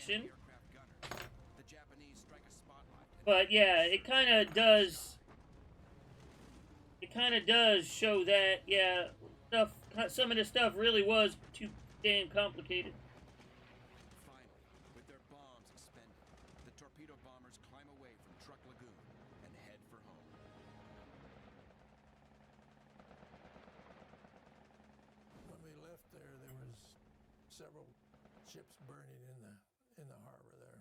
section. But yeah, it kind of does. It kind of does show that, yeah, some of the stuff really was too damn complicated. Finally, with their bombs expended, the torpedo bombers climb away from Truck Lagoon and head for home. When we left there was several ships burning in the harbor there.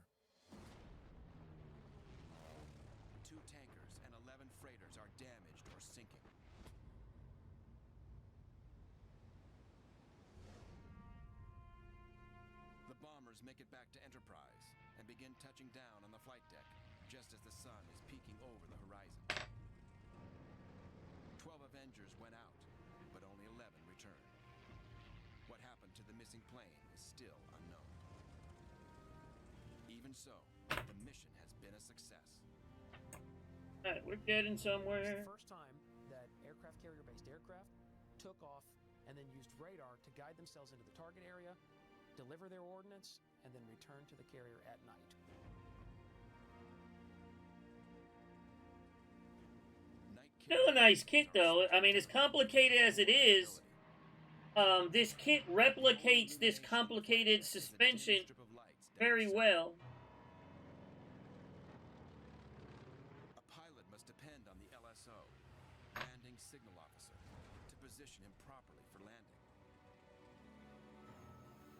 2 tankers and 11 freighters are damaged or sinking. The bombers make it back to Enterprise and begin touching down on the flight deck just as the sun is peeking over the horizon. 12 Avengers went out, but only 11 returned. What happened to the missing plane is still unknown. Even so, the mission has been a success. Alright, we're getting somewhere. It's the first time that aircraft carrier-based aircraft took off and then used radar to guide themselves into the target area, deliver their ordnance, and then return to the carrier at night. Still a nice kit, though. I mean, as complicated as it is, this kit replicates this complicated suspension very well. A pilot must depend on the LSO, landing signal officer, to position him properly for landing.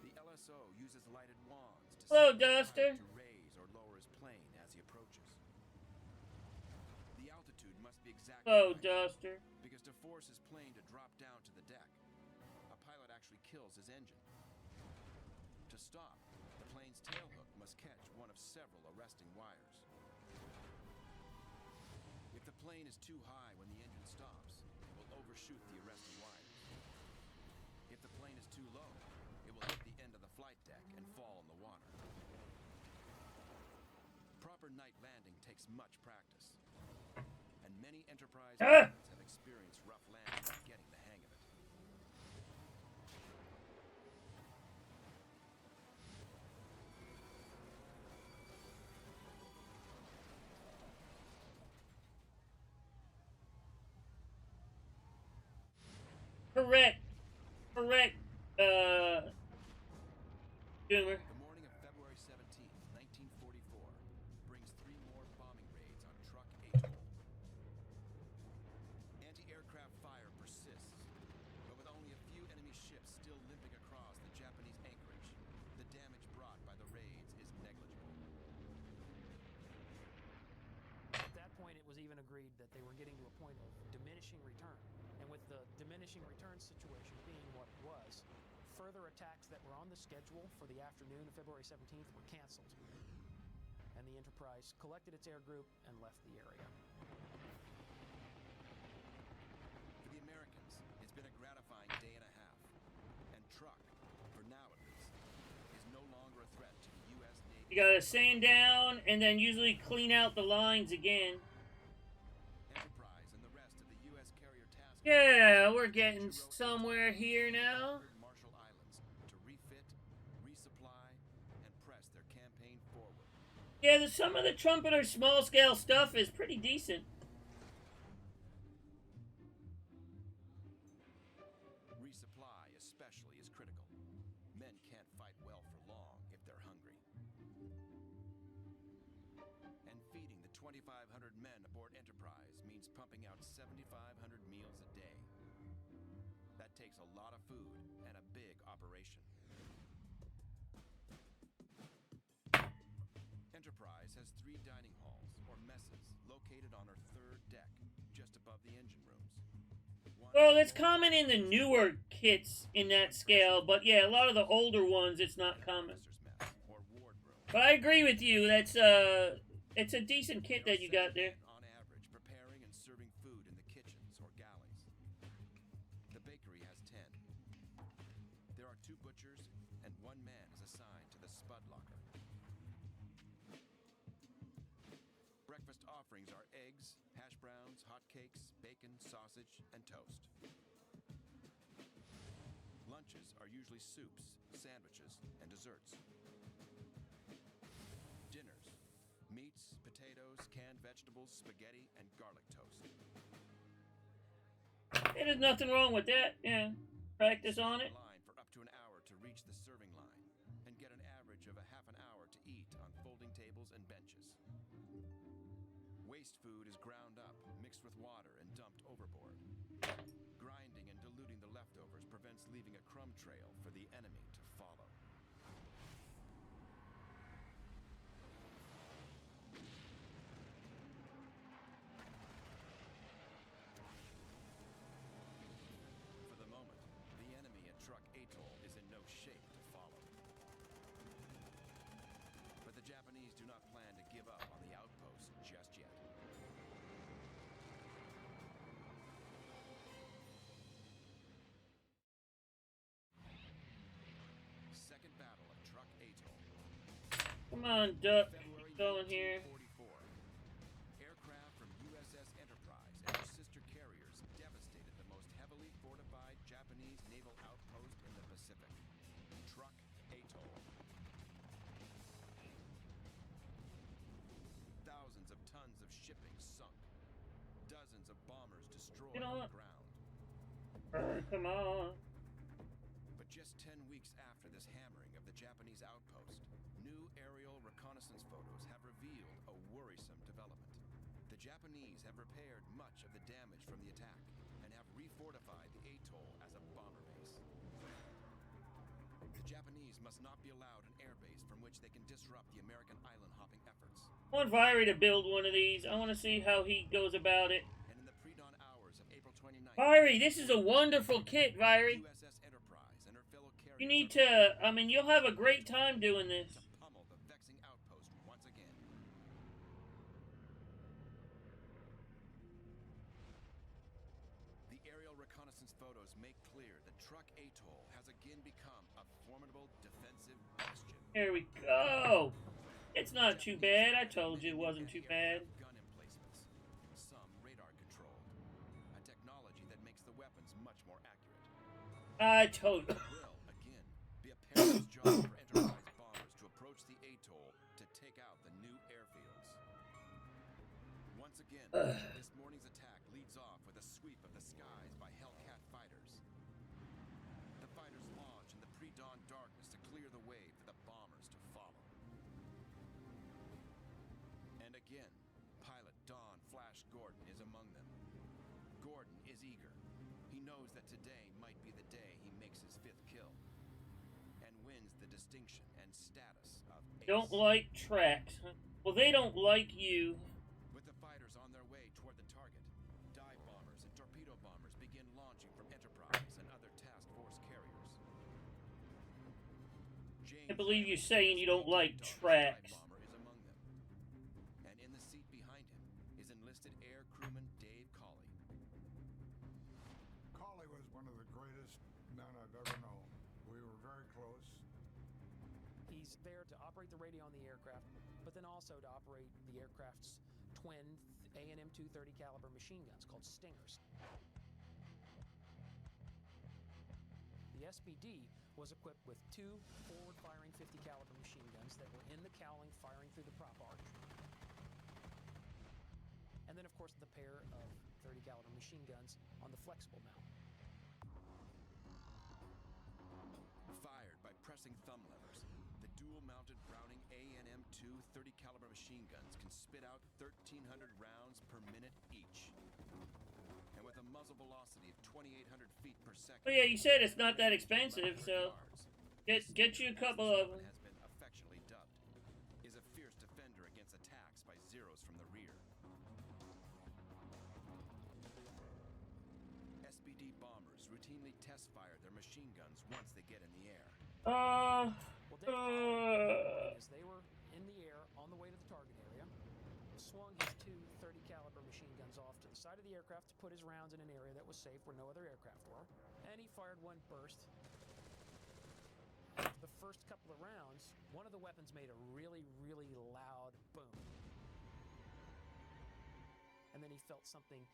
The LSO uses lighted wands to Hello, signal Duster. to raise or lower his plane as he approaches. The altitude must be exactly Hello, right, Duster. because to force his plane to drop down to the deck, a pilot actually kills his engine. To stop, the plane's tailhook must catch one of several arresting wires. If the plane is too high when the engine stops, it will overshoot the arresting wires. If the plane is too low, it will hit the end of the flight deck and fall in the water. Proper night landing takes much practice, and many Enterprise pilots have experienced rough landing and getting the hang of it. Correct. Correct, Doomer. The morning of February 17th, 1944, brings 3 more bombing raids on Truck Atoll. Anti-aircraft fire persists, but with only a few enemy ships still limping across the Japanese anchorage, the damage brought by the raids is negligible. At that point, it was even agreed that they were getting to a point of diminishing return. And with the diminishing return situation being what it was, further attacks that were on the schedule for the afternoon of February 17th were canceled. And the Enterprise collected its air group and left the area. For the Americans, it's been a gratifying day and a half. And Truck, for now at least, is no longer a threat to the U.S. Navy. You gotta sand down and then usually clean out the lines again. Enterprise and the rest of the U.S. carrier task. Yeah, we're getting somewhere here now. Marshall Islands to refit, resupply, and press their campaign forward. Yeah, some of the Trumpeter small-scale stuff is pretty decent. Resupply especially is critical. Men can't fight well for long if they're hungry. And feeding the 2,500 men aboard Enterprise means pumping out 7,500 meals a day. That takes a lot of food and a big operation. Enterprise has 3 dining halls, or messes, located on her 3rd deck, just above the engine rooms. Well, it's common in the newer kits in that scale, but yeah, a lot of the older ones, it's not common. But I agree with you. That's it's a decent kit that you got there. On average, preparing and serving food in the kitchens or galleys. The bakery has 10. There are 2 butchers, and 1 man is assigned to the spud locker. Breakfast offerings are eggs, hash browns, hotcakes, bacon, sausage, and toast. Lunches are usually soups, sandwiches, and desserts. vegetables, spaghetti, and garlic toast. Hey, there's nothing wrong with that. Yeah, practice on it. Line for up to an hour to reach the serving line, and get an average of a half an hour to eat on folding tables and benches. Waste food is ground up, mixed with water, and dumped overboard. Grinding and diluting the leftovers prevents leaving a crumb trail for the enemy to follow. For the moment, the enemy at Truck Atoll is in no shape to follow. But the Japanese do not plan to give up on the outpost just yet. Second Battle of Truck Atoll. Come on, Duck. February Keep going here. 1944. Aircraft from USS Enterprise and her sister carriers devastated the most heavily fortified Japanese naval outpost in the Pacific, Truck Atoll. Thousands of tons of shipping sunk. Dozens of bombers destroyed You know on what? the ground. Come on. But just 10 weeks after this hammering of the Japanese outpost, new aerial reconnaissance photos have revealed a worrisome development. The Japanese have repaired much of the damage from the attack and have refortified the atoll as a bomber base. The Japanese must not be allowed an airbase from which they can disrupt the American island hopping efforts. I want Viry to build one of these. I want to see how he goes about it. And in the pre-dawn hours of April 29th, Viry, this is a wonderful kit, Viry. USS Enterprise and her fellow carriers You need are to, I mean, you'll have a great time doing this. to pummel the vexing outpost once again. The aerial reconnaissance photos make clear that Truck Atoll has again become a formidable defensive bastion. Here we go. It's not too bad. I told you it wasn't too bad. Gun emplacements, some radar controlled, a technology that makes the weapons much more accurate. I told you. It will, again, be a perilous job for Enterprise bombers to approach the atoll to take out the new airfields. Once again, this morning's attack leads off with a sweep of the skies by Hellcat fighters. The fighters launch in the pre-dawn darkness to clear the way for the bombers to follow. And again, pilot Don Flash Gordon is among them. Gordon is eager. He knows that today might be the day he makes his 5th kill and wins the distinction and status of ace. Don't like tracks. Well, they don't like you. With the fighters on their way toward the target, dive bombers and torpedo bombers begin launching from Enterprise and other task force carriers. James I believe you're Adams, saying you don't like Darkest tracks. dive bomber, is among them. And in the seat behind him is enlisted air crewman Dave Cawley. Cawley was one of the greatest men I've ever known. We were very close. He's there to operate the radio on the aircraft, but then also to operate the aircraft's twin A&M 230 caliber machine guns called Stingers. The SBD was equipped with 2 forward-firing 50 caliber machine guns that were in the cowling firing through the prop arch. And then, of course, the pair of 30 caliber machine guns on the flexible mount. Fired by pressing thumb levers, the dual-mounted Browning A&M 2 30 caliber machine guns can spit out 1,300 rounds per minute each. And with a muzzle velocity of 2,800 feet per second. Oh yeah, you said it's not that expensive, so get you a couple of them. Has been affectionately dubbed, is a fierce defender against attacks by Zeros from the rear. SBD bombers routinely test fire their machine guns once they get in the air. Well, Dave Cawley, as they were in the air on the way to the target area, swung his 2 30 caliber machine guns off to the side of the aircraft to put his rounds in an area that was safe where no other aircraft were. And he fired one burst. After the first couple of rounds, one of the weapons made a really, really loud boom. And then he felt something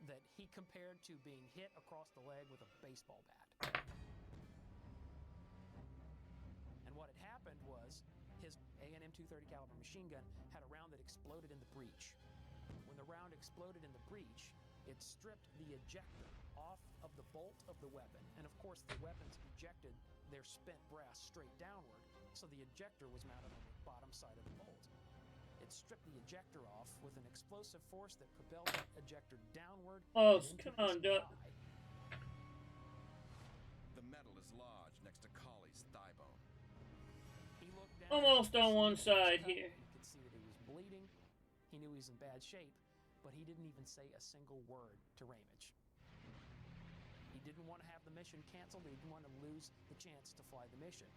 that he compared to being hit across the leg with a baseball bat. And what had happened was his A&M 230 caliber machine gun had a round that exploded in the breech. When the round exploded in the breech, it stripped the ejector off of the bolt of the weapon, and of course the weapons ejected their spent brass straight downward, so the ejector was mounted on the bottom side of the bolt. It stripped the ejector off with an explosive force that propelled the ejector downward. Oh, and into come his on, Duck. thigh. The metal is lodged next to Collie's thigh bone. He looked down, Almost on one could see that side he was cut. here. He could see that he was bleeding. He knew he was in bad shape, but he didn't even say a single word to Ramage. He didn't want to have the mission canceled. He didn't want to lose the chance to fly the mission.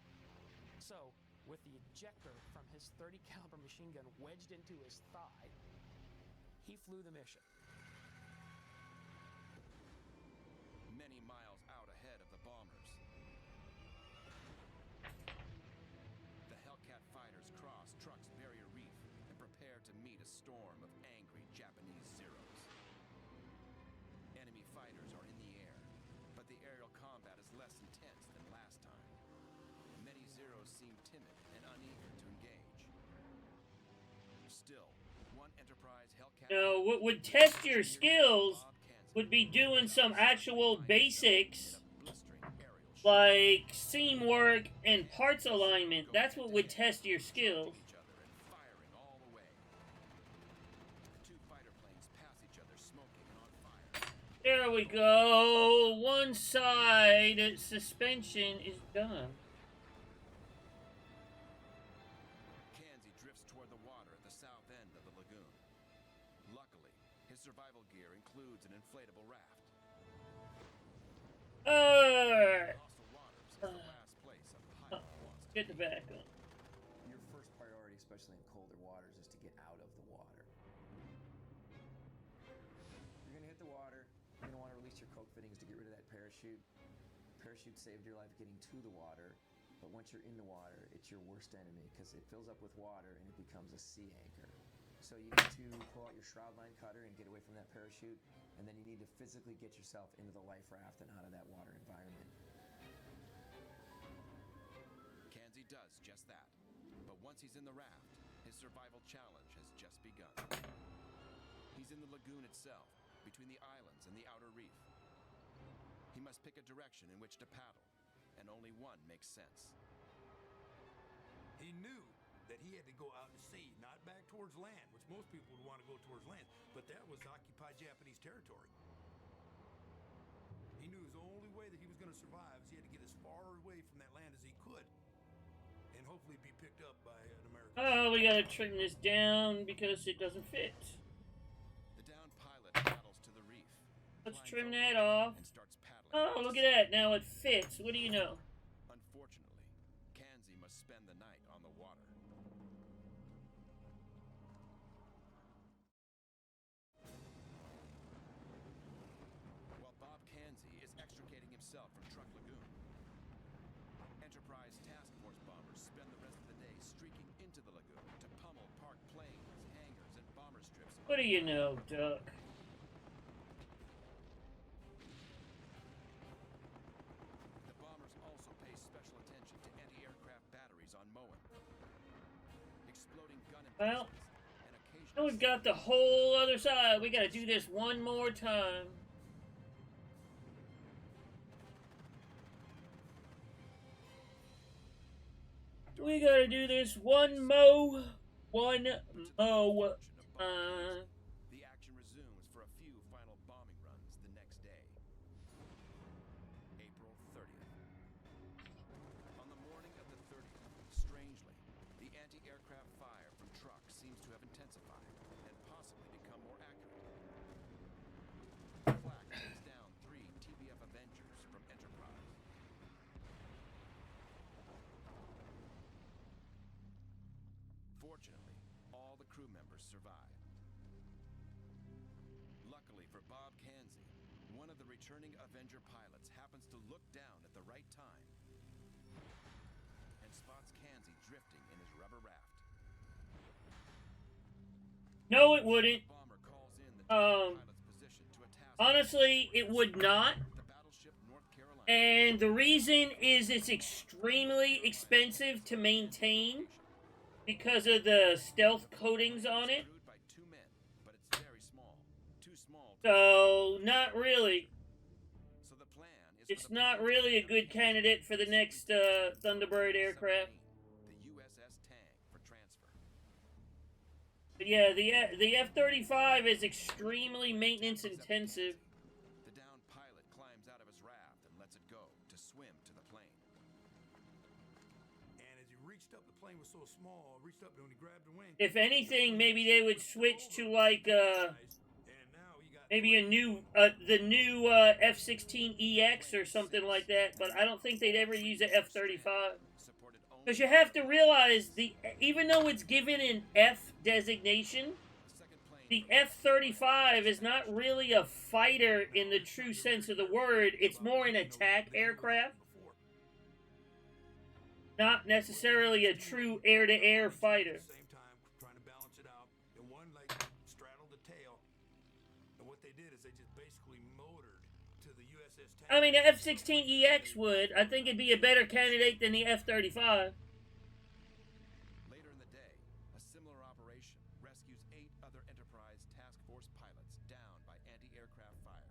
So, with the ejector from his .30 caliber machine gun wedged into his thigh, he flew the mission. Many miles out ahead of the bombers, the Hellcat fighters cross Truck's barrier reef and prepare to meet a storm of angry Japanese Zeros. Enemy fighters are in the air, but the aerial combat is less intense than last time. Many Zeros seem timid and uneager to engage. Still, one Enterprise Hellcat... No, what would test your skills would be doing some actual basics like seam work and parts alignment. That's what would test your skills. There we go. One side suspension is done. Kanzi drifts toward the water at the south end of the lagoon. Luckily, his survival gear includes an inflatable raft. Hostile waters is the last place a pilot wants to Get the back on. Your first priority, especially in colder waters, is to get out of the water. You're gonna hit the water. You're gonna want to release your coke fittings to get rid of that parachute. Parachute saved your life getting to the water, but once you're in the water, it's your worst enemy because it fills up with water and it becomes a sea anchor. So you need to pull out your shroud line cutter and get away from that parachute, and then you need to physically get yourself into the life raft and out of that water environment. Kanzi does just that. But once he's in the raft, his survival challenge has just begun. He's in the lagoon itself, between the islands and the outer reef. He must pick a direction in which to paddle, and only one makes sense. He knew that he had to go out to sea, not back towards land, which most people would want to go towards land, but that was occupied Japanese territory. He knew his only way that he was going to survive is he had to get as far away from that land as he could, and hopefully be picked up by an American. Oh, we gotta trim this down because it doesn't fit. The downed pilot paddles to the reef. Let's climbs trim over that off. and starts paddling. Oh, look at that. Now it fits. What do you know? Unfortunately, Kanzi must spend the night on the water. While Bob Kanzi is extricating himself from Truck Lagoon, Enterprise Task Force bombers spend the rest of the day streaking into the lagoon to pummel parked planes, hangars, and bomber strips. What do you know, Duck? The bombers also pay special attention to anti-aircraft batteries on Moen. Exploding gun Well, emplacements and occasional... now we've got the whole other side. We gotta do this one more time. We gotta do this one mo time. The action resumes for a few final bombing runs the next day. April 30th. On the morning of the 30th, strangely, the anti-aircraft fire from Truck seems to have intensified and possibly become more accurate. Flak takes down 3 TBF Avengers from Enterprise. Fortunately, all the crew members survive. Luckily for Bob Kanzi, one of the returning Avenger pilots happens to look down at the right time and spots Kanzi drifting in his rubber raft. No, it wouldn't. Bomber calls in the pilot's position to a task. Honestly, it would not. The battleship North Carolina. And the reason is it's extremely expensive to maintain because of the stealth coatings on it. Crewed by 2 men, but it's very So, not really. So the plan is It's for the not plane really a to good candidate for the next Thunderbird aircraft. the USS Tang for transfer. But yeah, the F-35 is extremely maintenance intensive. The downed pilot climbs out of his raft and lets it go to swim to the plane. And as he reached up, the plane was so small, reached up and when he grabbed the wing. If anything, maybe they would switch to like And now he got maybe a new the new F-16EX or something like that. But I don't think they'd ever use a F-35 Supported only because you have to realize even though it's given an F designation, the second plane the F-35 is not really a fighter in the true sense of the word. It's more an attack aircraft, not necessarily a true air-to-air fighter. At the same time, trying to balance it out, and one like straddled the tail. And what they did is they just basically motored to the USS Tang. I mean, the F-16EX would. I think it'd be a better candidate than the F-35. Later in the day, a similar operation rescues 8 other Enterprise task force pilots down by anti-aircraft fire.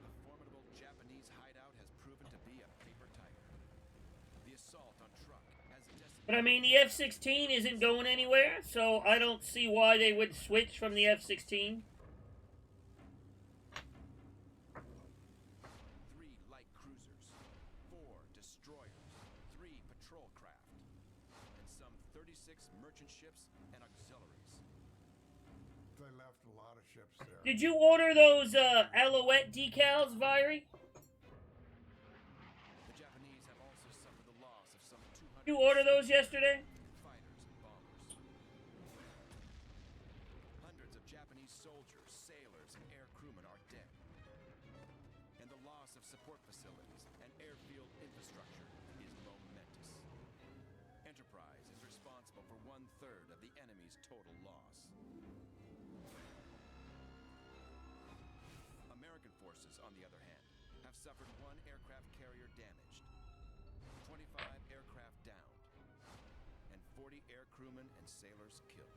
The formidable Japanese hideout has proven to be a paper tiger. The assault on Truck has decimated. But I mean, the F-16 isn't going anywhere, so I don't see why they would switch from the F-16. 3 light cruisers, 4 destroyers, 3 patrol craft, and some 36 merchant ships and auxiliaries. They left a lot of ships there. Did you order those Alouette decals, Viry? The Japanese have also suffered the loss of some 200 You order those yesterday? fighters and bombers. Hundreds of Japanese soldiers, sailors, and air crewmen are dead. And the loss of support facilities and airfield infrastructure is momentous. Enterprise is responsible for 1/3 of the enemy's total loss. American forces, on the other hand, have suffered 1 aircraft carrier damaged, 25 aircraft downed, and 40 air crewmen and sailors killed.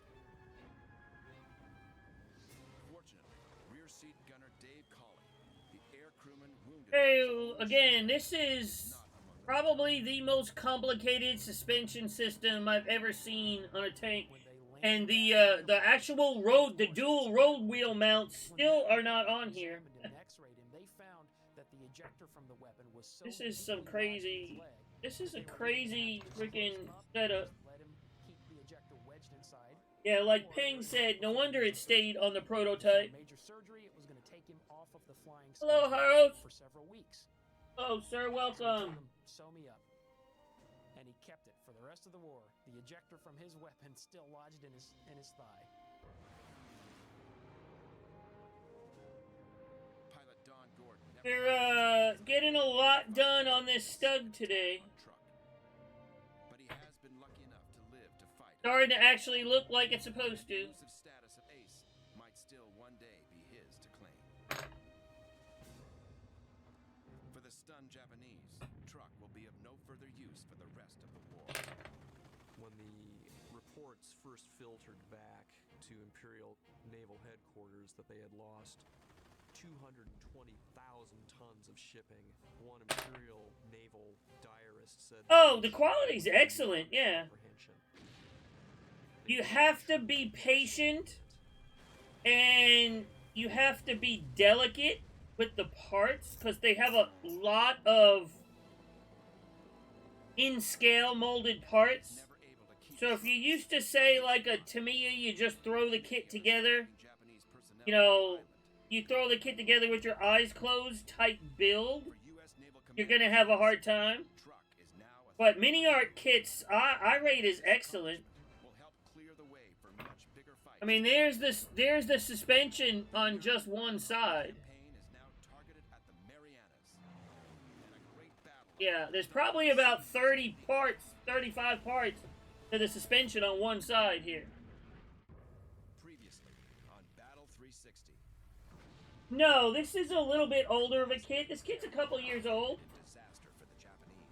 Fortunately, rear seat gunner Dave Colley, the air crewman wounded. Hey, again, this is probably the most complicated suspension system I've ever seen on a tank. And the actual road, the dual road wheel mounts still are not on here. This is some crazy, this is a crazy freaking setup. Yeah, like Ping said, no wonder it stayed on the prototype. Hello, Harold. For several weeks. Oh, sir, Told welcome. him, sew me up. And he kept it for the rest of the war. The ejector from his weapon still lodged in his thigh. Pilot Don Gordon never We're getting a lot done on this Stug today. on Truck. But he has been lucky enough to live to fight. Starting to actually look like it's supposed to. The elusive status of Ace might still one day be his to claim. For the stunned Japanese, Truck will be of no further use for the rest of the war. When the reports first filtered back to Imperial Naval Headquarters that they had lost 220,000 tons of shipping, one Imperial Naval diarist said... Oh, the quality's excellent, yeah. Comprehension. You have to be patient and you have to be delicate with the parts because they have a lot of in-scale molded parts. Never able to keep So if you used to say like a Tamiya, you just throw the kit together, Japanese personnel you know, you throw the kit together with your eyes closed type build, for U.S. Naval you're Command, going to have a hard time. Truck is now a But Mini Art kits, I rate as excellent. will help clear the way for much bigger fights. I mean, there's the suspension on just one side. Campaign is now targeted at the Marianas. And a great battle. Yeah, there's probably about 30 parts, 35 parts to the suspension on one side here. Previously on Battle 360. No, this is a little bit older of a kit. This kit's a couple years old. Disaster for the Japanese.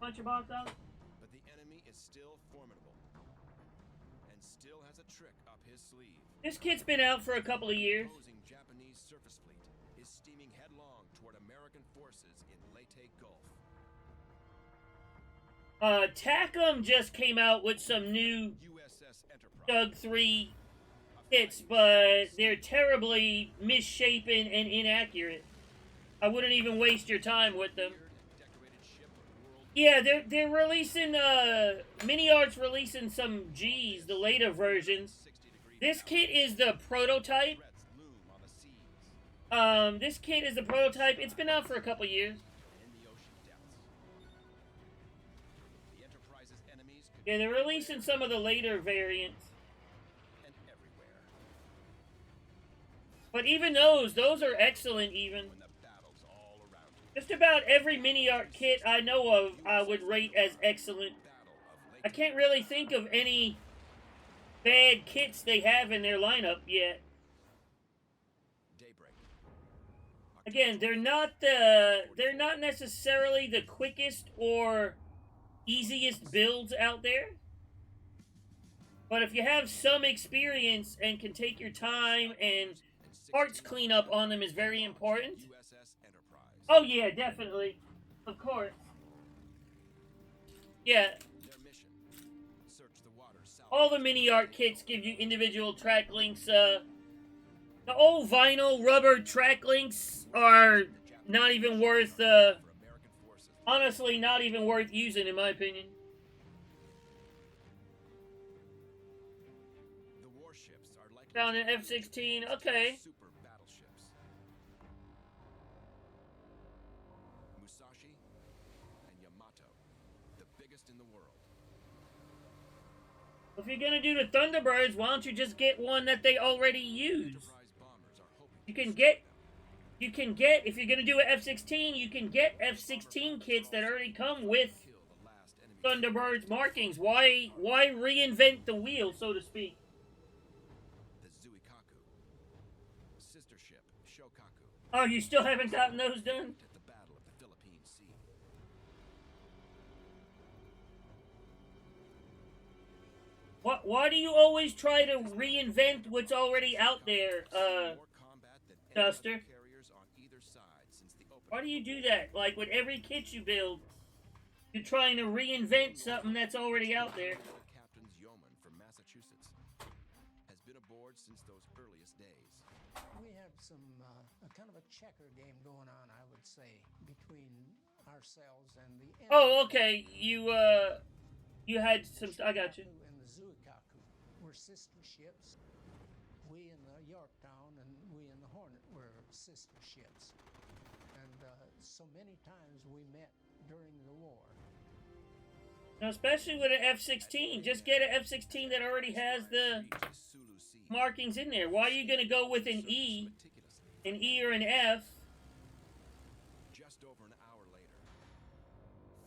Punch your box out. But the enemy is still formidable and still has a trick up his sleeve. This kit's been out for a couple of years. The opposing Japanese surface fleet is steaming headlong toward American forces in Leyte Gulf. TACOM just came out with some new USS Enterprise. Stug III kits, but they're terribly misshapen and inaccurate. I wouldn't even waste your time with them. Yeah, they're releasing Mini Art's releasing some G's, the later versions. This kit is the prototype. This kit is the prototype. It's been out for a couple years. Yeah, they're releasing some of the later variants. But even those are excellent even. Just about every Mini Art kit I know of, I would rate as excellent. I can't really think of any bad kits they have in their lineup yet. Again, they're not necessarily the quickest or easiest builds out there. But if you have some experience and can take your time, and parts cleanup on them is very important. Oh yeah, definitely. Of course. Yeah. All the Mini Art kits give you individual track links. The old vinyl rubber track links are not even worth, honestly, not even worth using, in my opinion. Found an F-16, okay. Musashi and Yamato, the biggest in the world. If you're gonna do the Thunderbirds, why don't you just get one that they already use? You can get, if you're gonna do an F-16, you can get F-16 kits that already come with Thunderbirds markings. Why reinvent the wheel, so to speak? Oh, you still haven't gotten those done? At the Battle of the Philippine Sea. Why do you always try to reinvent what's already out there, Duster? Why do you do that? Like, with every kit you build, you're trying to reinvent something that's already out there. Captain's Yeoman from Massachusetts has been aboard since those earliest days. We have some kind of a checker game going on, I would say, between ourselves and the enemy. Oh, okay. You had some. I got you. And the Zuikaku were sister ships. We in the Yorktown and we in the Hornet were sister ships. And so many times we met during the war. Now, especially with an F-16, just get an F-16 that already has the markings in there. Why are you going to go with an E or an F? Just over an hour later,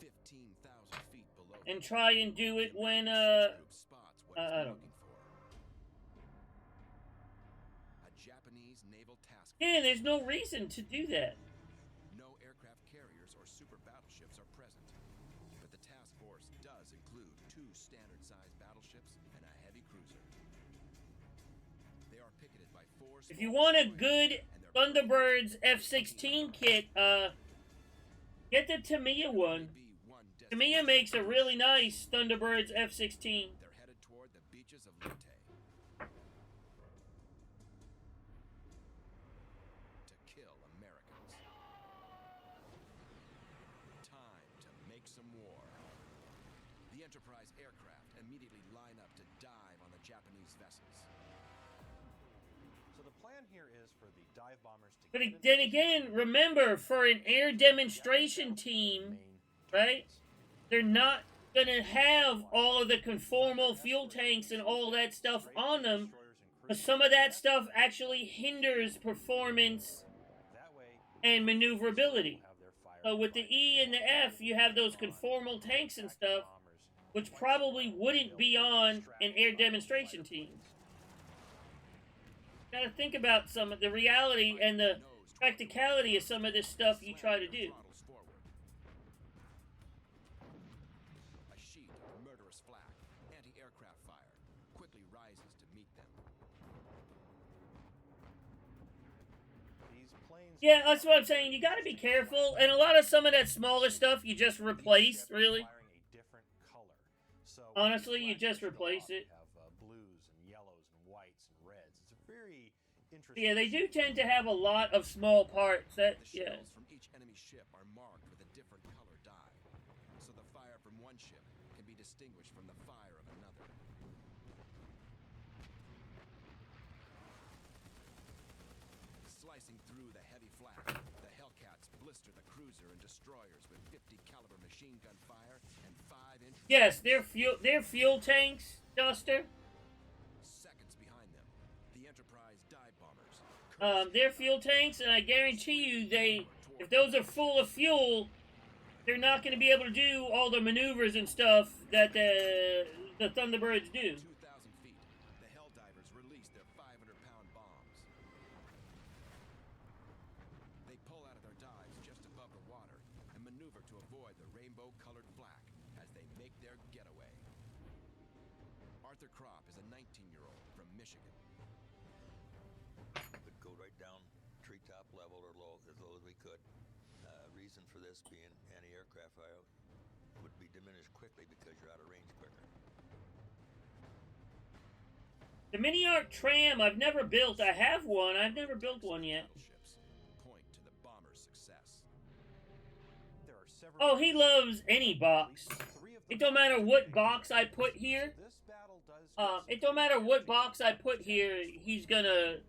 15,000 feet below, and try and do it when, I don't know. A Japanese naval task. Yeah, there's no reason to do that. No aircraft carriers or super battleships are present, but the task force does include 2 standard-sized battleships and a heavy cruiser. They are picketed by 4. If you want a good Thunderbirds F-16 kit, get the Tamiya one. Tamiya makes a really nice Thunderbirds F-16. They're headed toward the beaches of Leyte. To kill Americans. Time to make some war. The Enterprise aircraft immediately line up to dive on the Japanese vessels. So the plan here is for the dive bombers to. But then again, remember, for an air demonstration team, right? They're not going to have all of the conformal fuel tanks and all that stuff on them. But some of that stuff actually hinders performance and maneuverability. So with the E and the F, you have those conformal tanks and stuff, which probably wouldn't be on an air demonstration team. Got to think about some of the reality and the practicality of some of this stuff you try to do. planes. Yeah, that's what I'm saying. You got to be careful, and a lot of some of that smaller stuff you just replace. Really, Firing a different color. So honestly, you just replace it. You have blues and yellows and whites and reds. It's a very interesting. Yeah, they do tend to have a lot of small parts. That The yeah. shells from each enemy ship are marked with a different color dye, so the fire from one ship can be distinguished from the fire of another. Slicing through the heavy flak, the Hellcats blister the cruiser and destroyers with 50 caliber machine gun fire and 5-inch. Yes, they're fuel tanks, Duster. Seconds behind them, the Enterprise dive bombers. They're fuel tanks, and I guarantee you, if those are full of fuel, they're not going to be able to do all the maneuvers and stuff that the Thunderbirds do. 2,000 feet, the Helldivers release their 500-pound bombs. They pull out of their dives just above the water and maneuver to avoid the rainbow-colored flak as they make their getaway. Arthur Kropp is a 19-year-old from Michigan. Could go right down treetop level or as low as we could. Reason for this being anti-aircraft fire would be diminished quickly because you're out of range quicker. The mini arc tram I've never built. I have one. I've never built one yet. Battleships point to the bomber's success. There are several. Oh, he loves any box. It don't matter what box I put here. This battle does. It don't matter what box I put here. He's gonna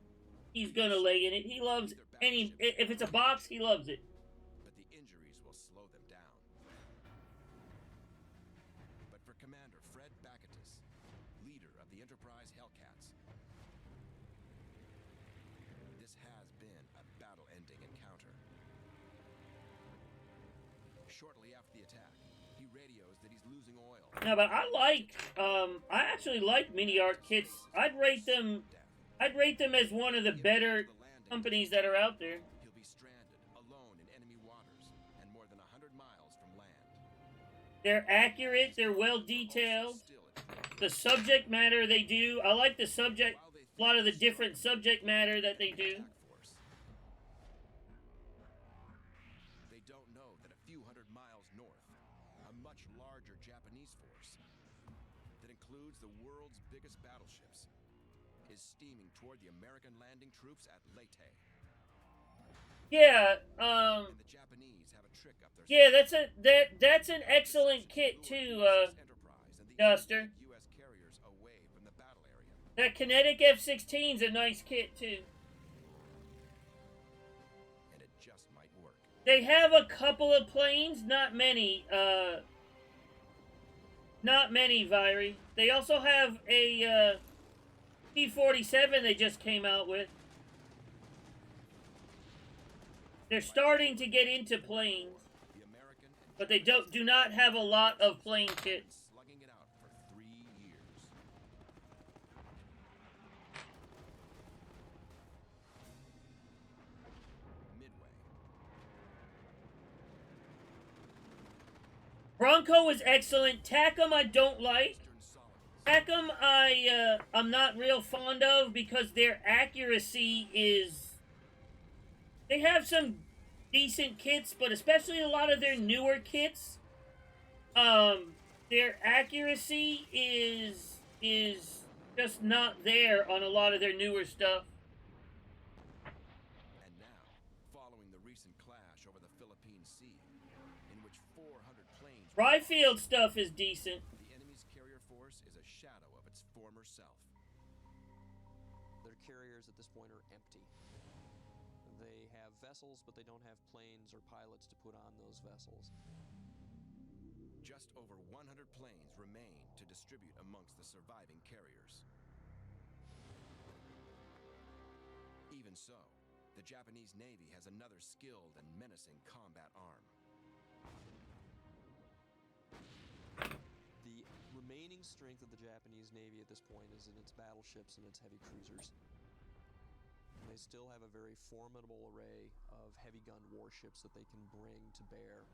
lay in it. He loves any. If it's a box, he loves it. But the injuries will slow them down. But for Commander Fred Backetus, leader of the Enterprise Hellcats, this has been a battle-ending encounter. Shortly after the attack, he radios that he's losing oil. No, but I actually like mini arc kits. I'd rate them as one of the better companies that are out there. He'll be stranded, alone in enemy waters, and more than 100 miles from land. They're accurate. They're well detailed. The subject matter they do. I like the subject. A lot of the different subject matter that they do. They don't know that a few hundred miles north, a much larger Japanese force that includes the world's biggest battleships is steaming toward the American landing troops at Leyte. Yeah. And the Japanese have a trick up their Yeah, that's an excellent kit too, Enterprise and the Duster. U.S. carriers away from the battle area. That kinetic F-16's a nice kit too. And it just might work. They have a couple of planes, not many. Not many, Viry. They also have a T-47 they just came out with. They're starting to get into planes, The American and but they do not have a lot of plane kits. slugging it out for 3 years. Midway. Bronco is excellent. Tacom I don't like. Eastern Solomons. Tacom I'm not real fond of because their accuracy is... They have some decent kits, but especially a lot of their newer kits, their accuracy is just not there on a lot of their newer stuff. And now, following the recent clash over the Philippine Sea, in which 400 planes Ryfield stuff is decent. the enemy's carrier force is a shadow of its former self. Their carriers at this point are empty. They have vessels, but they don't have planes or pilots to put on those vessels. Just over 100 planes remain to distribute amongst the surviving carriers. Even so, the Japanese Navy has another skilled and menacing combat arm. The remaining strength of the Japanese Navy at this point is in its battleships and its heavy cruisers. And they still have a very formidable array of heavy gun warships that they can bring to bear.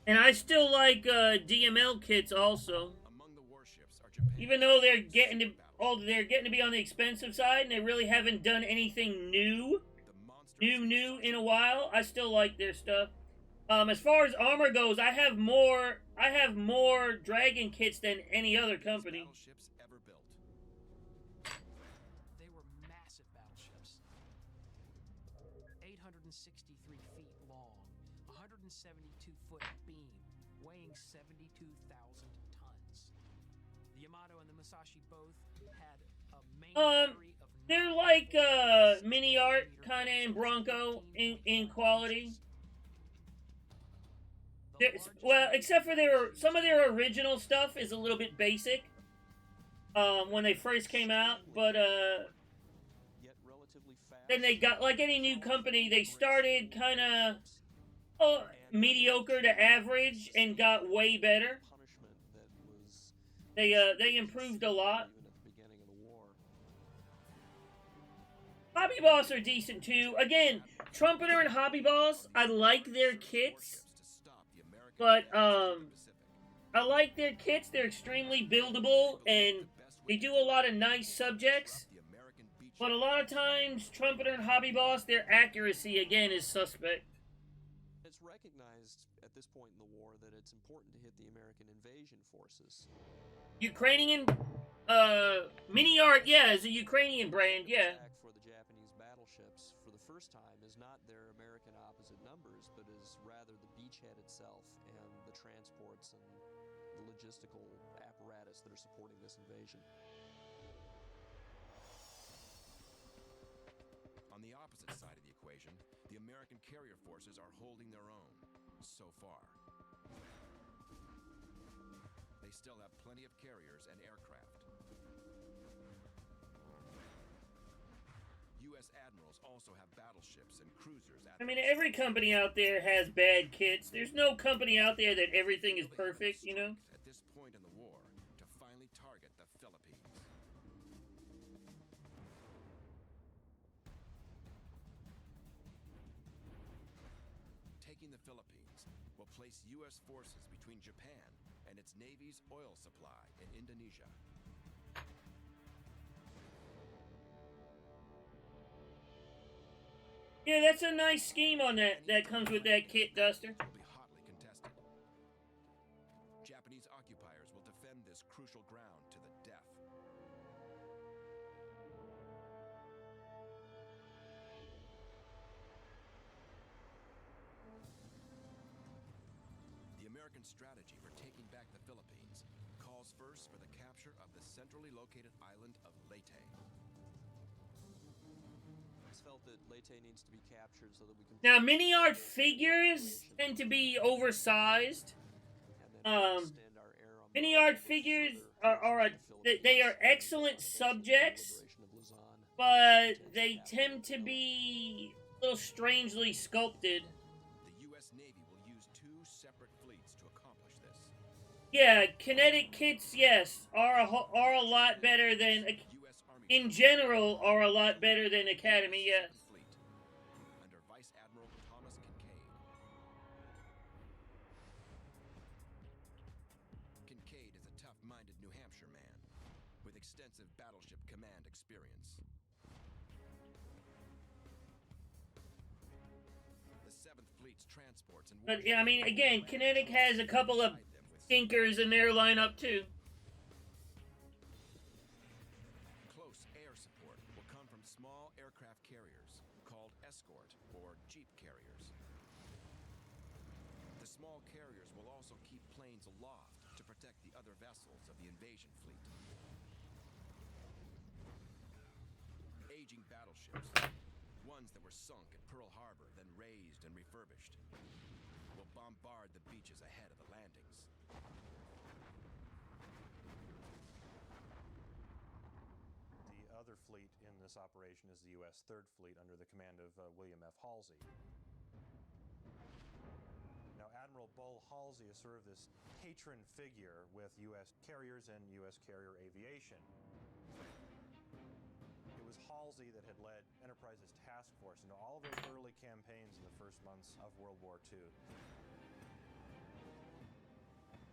And I still like DML kits also. Among the warships are Japan's Even though they're getting to battleships. be on the expensive side and they really haven't done anything new new in a while. I still like their stuff. As far as armor goes, I have more dragon kits than any other company. Battleships ever built. They were massive battleships. 863 feet long, 172-foot beam, weighing 72,000 tons. The Yamato and the Musashi both had a main battery of They're like mini art kind of in Bronco in quality. Well, except for some of their original stuff is a little bit basic when they first came out, but then they got, like any new company, they started kind of mediocre to average and got way better. They improved a lot. Hobby Boss are decent too. Again, Trumpeter and Hobby Boss, I like their kits, but I like their kits. They're extremely buildable and they do a lot of nice subjects. But a lot of times, Trumpeter and Hobby Boss, their accuracy again is suspect. It's recognized at this point in the war that it's important to hit the American invasion forces. Ukrainian Mini Art, yeah, is a Ukrainian brand, yeah. For the Japanese battleships, for the first time, is not their American opposite numbers, but is rather the beachhead itself and the transports and the logistical apparatus that are supporting this invasion. On the opposite side of the equation, the American carrier forces are holding their own, so far. They still have plenty of carriers and aircraft. U.S. admirals also have battleships and cruisers at I mean, every company out there has bad kits. There's no company out there that everything is perfect, you know? At this point in the war, to finally target the Philippines. Taking the Philippines will place U.S. forces between Japan and its Navy's oil supply in Indonesia. Yeah, that's a nice scheme on that comes with that kit, Duster. Will be hotly contested. Japanese occupiers will defend this crucial ground to the death. The American strategy for taking back the Philippines calls first for the capture of the centrally located island of Leyte. It's felt that Leyte needs to be captured so that we can... Now, mini art figures tend to be oversized. Mini art figures they are excellent subjects, but they tend to be a little strangely sculpted. The U.S. Navy will use 2 separate fleets to accomplish this. Yeah, kinetic kits, yes, are a lot better than, in general, are a lot better than Academy, yes. Fleet under Vice Admiral Thomas Kincaid. Kincaid is a tough-minded New Hampshire man with extensive battleship command experience. The 7th Fleet's transports and But, yeah, I mean, again, Kinetic has a couple of stinkers in their lineup, too. close air support will come from small aircraft carriers called escort or jeep carriers. The small carriers will also keep planes aloft to protect the other vessels of the invasion fleet. Aging battleships, ones that were sunk at Pearl Harbor, then raised and refurbished, will bombard the beaches ahead of the landings. The other fleet in this operation is the U.S. 3rd Fleet under the command of William F. Halsey. Now, Admiral Bull Halsey is sort of this patron figure with U.S. carriers and U.S. carrier aviation. It was Halsey that had led Enterprise's task force into all of those early campaigns in the first months of World War II.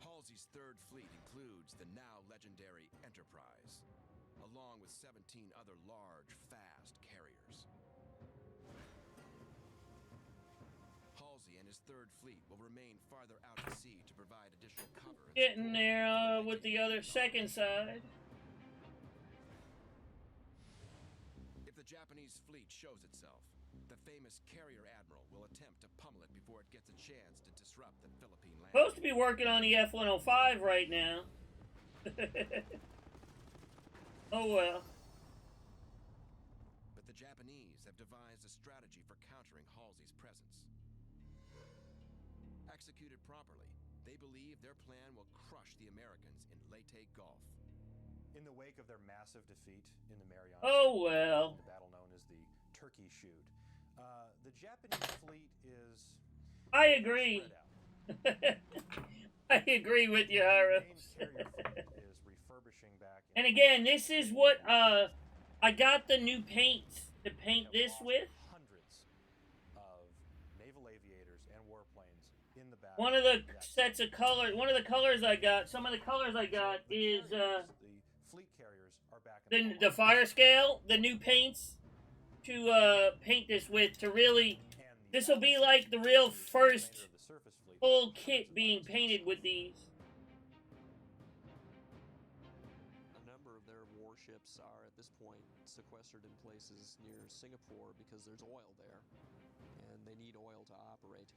Halsey's 3rd Fleet includes the now legendary Enterprise, along with 17 other large, fast carriers. Halsey's Third Fleet will remain farther out at sea to provide additional cover. Getting there with the other second side. If the Japanese fleet shows itself, the famous carrier admiral will attempt to pummel it before it gets a chance to disrupt the Philippine land. Supposed to be working on the F-105 right now. Oh well. But the Japanese have devised a strategy for countering Halsey's presence. Executed properly, they believe their plan will crush the Americans in Leyte Gulf. In the wake of their massive defeat in the Marianas, Oh well. the battle known as the Turkey Shoot, the Japanese fleet is I agree. spread out. I agree with you, Haro. The main carrier fleet is refurbishing back. And again, this is what I got the new paints to paint this with. Hundreds of naval aviators and warplanes in the battle. One of the sets of colors, one of the colors I got, some of the colors I got is the fleet carriers are back in the fire scale, the new paints to paint this with to really. This will be like the real first full kit being painted with these. A number of their warships are at this point sequestered in places near Singapore because there's oil there, and they need oil to operate.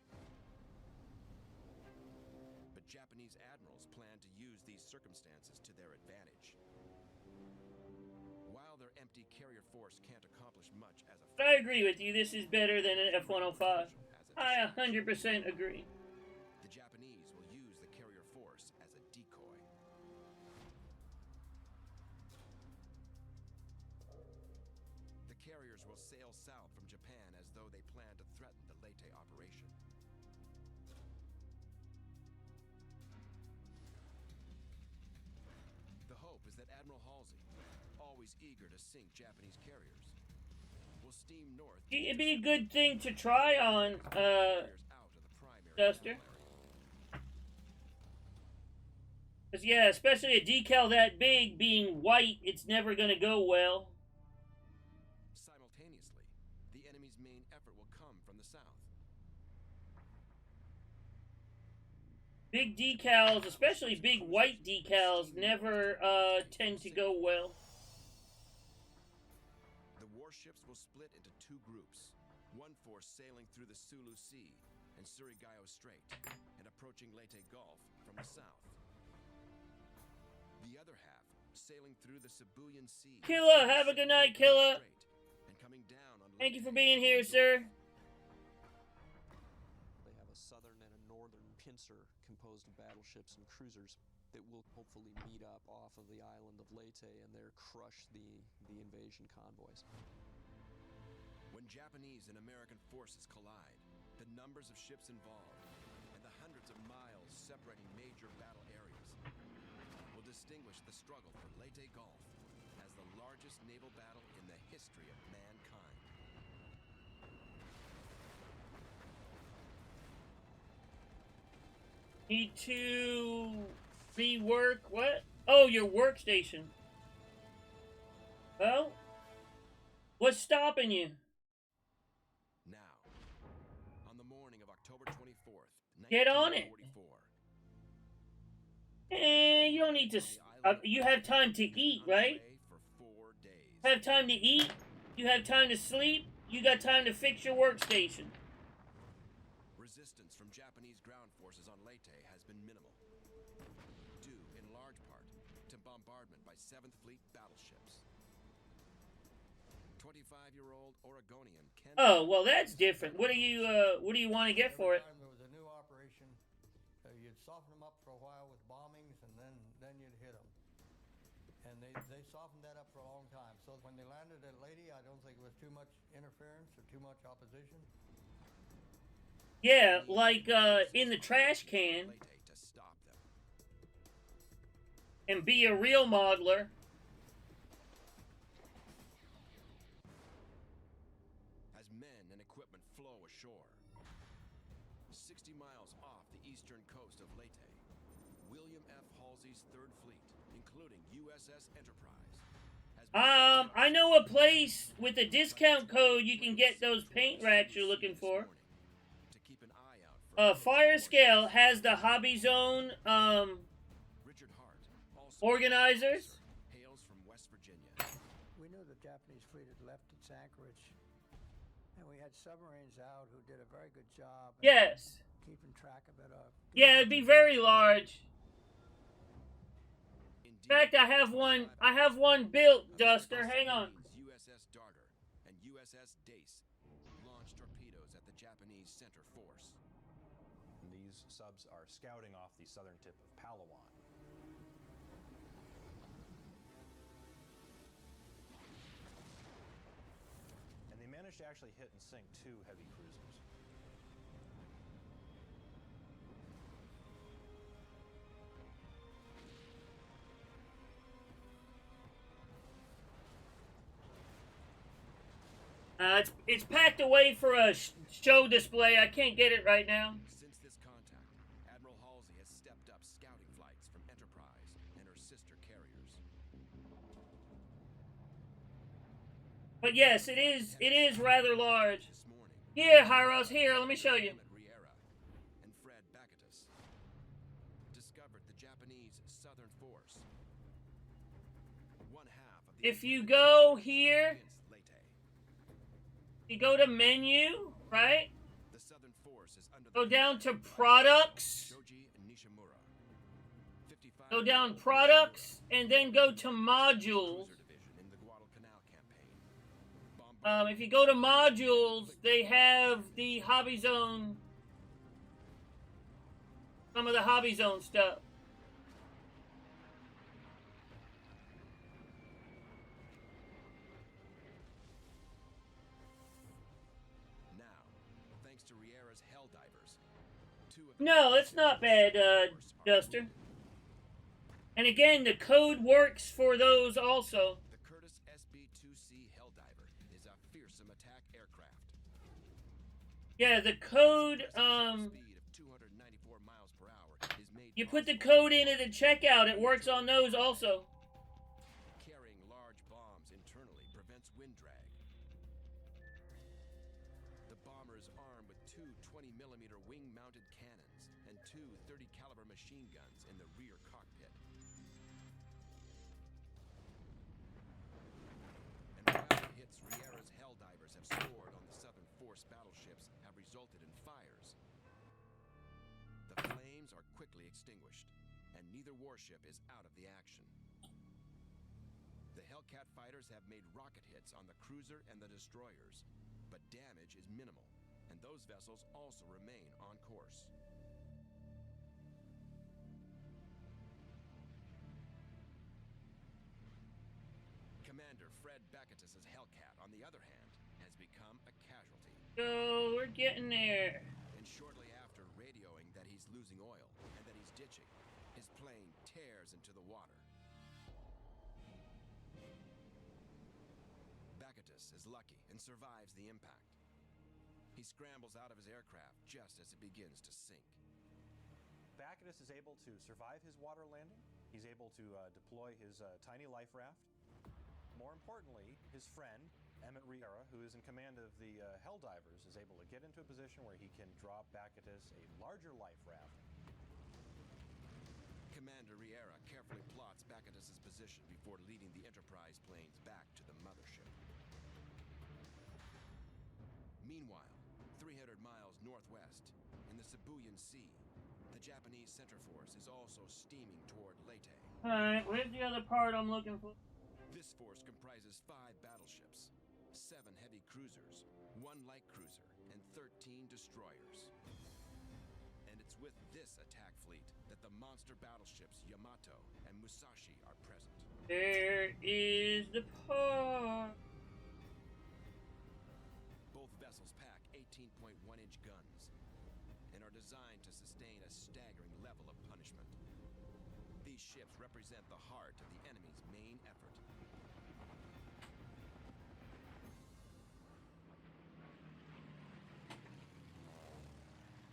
But Japanese admirals plan to use these circumstances to their advantage. While their empty carrier force can't accomplish much as a I agree with you. This is better than an F-105. I 100% agree. The Japanese will use the carrier force as a decoy. The carriers will sail south from Japan as though they plan to threaten the Leyte operation. The hope is that Admiral Halsey, always eager to sink Japanese carriers, will steam north. It'd be a good thing to try on, Duster. Because, yeah, especially a decal that big being white, it's never going to go well. Simultaneously, the enemy's main effort will come from the south. Big decals, especially big white decals, never tend to go well. The warships will split into two groups. One force sailing through the Sulu Sea and Surigao Strait and approaching Leyte Gulf from the south. The other half sailing through the Sibuyan Sea. Killa, have a good night, Killa. And coming down on Thank you for being here, sir. They have a southern and a northern pincer composed of battleships and cruisers that will hopefully meet up off of the island of Leyte and there crush the invasion convoys. When Japanese and American forces collide, the numbers of ships involved and the hundreds of miles separating major battle areas will distinguish the struggle for Leyte Gulf as the largest naval battle in the history of mankind. Need to rework what? Oh, your workstation. Well, what's stopping you? Now, on the morning of October 24th, Get on it. 1944, You don't need to. You have time to eat, right? for 4 days. Have time to eat. You have time to sleep. You got time to fix your workstation. Resistance from Japanese ground forces on Leyte has been minimal, due in large part to bombardment by 7th Fleet battleships. 25-year-old Oregonian Ken. Oh well, that's different. What do you want to get for it? Every time there was a new operation, you'd soften them up for a while with bombings, and then you'd hit them. And they softened that up for a long time. So when they landed at Leyte, I don't think it was too much interference or too much opposition. Yeah, like in the trash can. Leyte to stop them. And be a real modeler. As men and equipment flow ashore, 60 miles off the eastern coast of Leyte, William F. Halsey's Third Fleet, including USS Enterprise, has been I know a place with a discount code you can get those paint racks you're looking for. to keep an eye out Fire Scale has the Hobby Zone Richard Hart, also organizers. hails from West Virginia. We knew the Japanese fleet had left its anchorage, and we had submarines out who did a very good job. Yes. Keeping track of it. Yeah, it'd be very large. In fact, I have one built, Duster. Hang on. USS Darter and USS Dace launched torpedoes at the Japanese center force. And these subs are scouting off the southern tip of Palawan. And they managed to actually hit and sink 2 heavy cruisers. It's packed away for a show display. I can't get it right now. Since this contact, Admiral Halsey has stepped up scouting flights from Enterprise and her sister carriers. But yes, it is rather large. Here, Hyros, here, let me show you. Riera and Fred Bakatus discovered the Japanese southern force. One half of the If you go here, you go to menu, right? The southern force is under go down to products. Go down products and then go to modules. If you go to modules, they have the Hobby Zone, some of the Hobby Zone stuff. No, it's not bad, Duster. And again, the code works for those also. The Curtiss SB-2C Helldiver is a fearsome attack aircraft. Yeah, the code, you put the code in at the checkout, it works on those also. Carrying large bombs internally prevents wind drag. The bomber is armed with 2 20mm wing-mounted cannons and 2 30-caliber machine guns in the rear cockpit. And while the hits Riera's Helldivers have scored on the Southern Force battleships have resulted in fires, the flames are quickly extinguished, and neither warship is out of the action. The Hellcat fighters have made rocket hits on the cruiser and the destroyers, but damage is minimal, and those vessels also remain on course. Commander Fred Bakatus' Hellcat, on the other hand, has become a casualty. So, we're getting there. And shortly after radioing that he's losing oil and that he's ditching, his plane tears into the water. Bakatus is lucky and survives the impact. He scrambles out of his aircraft just as it begins to sink. Bakatus is able to survive his water landing. He's able to deploy his tiny life raft. More importantly, his friend, Emmett Riera, who is in command of the Helldivers, is able to get into a position where he can drop Bakatus a larger life raft. Commander Riera carefully plots Bakatus' position before leading the Enterprise planes back to the mothership. Meanwhile, 300 miles northwest, in the Sibuyan Sea, the Japanese center force is also steaming toward Leyte. Alright, where's the other part I'm looking for? This force comprises 5 battleships, 7 heavy cruisers, 1 light cruiser, and 13 destroyers. And it's with this attack fleet that the monster battleships Yamato and Musashi are present. There is the part. Both vessels pack 18.1-inch guns and are designed to sustain a staggering level of punishment. These ships represent the heart of the enemy's main effort.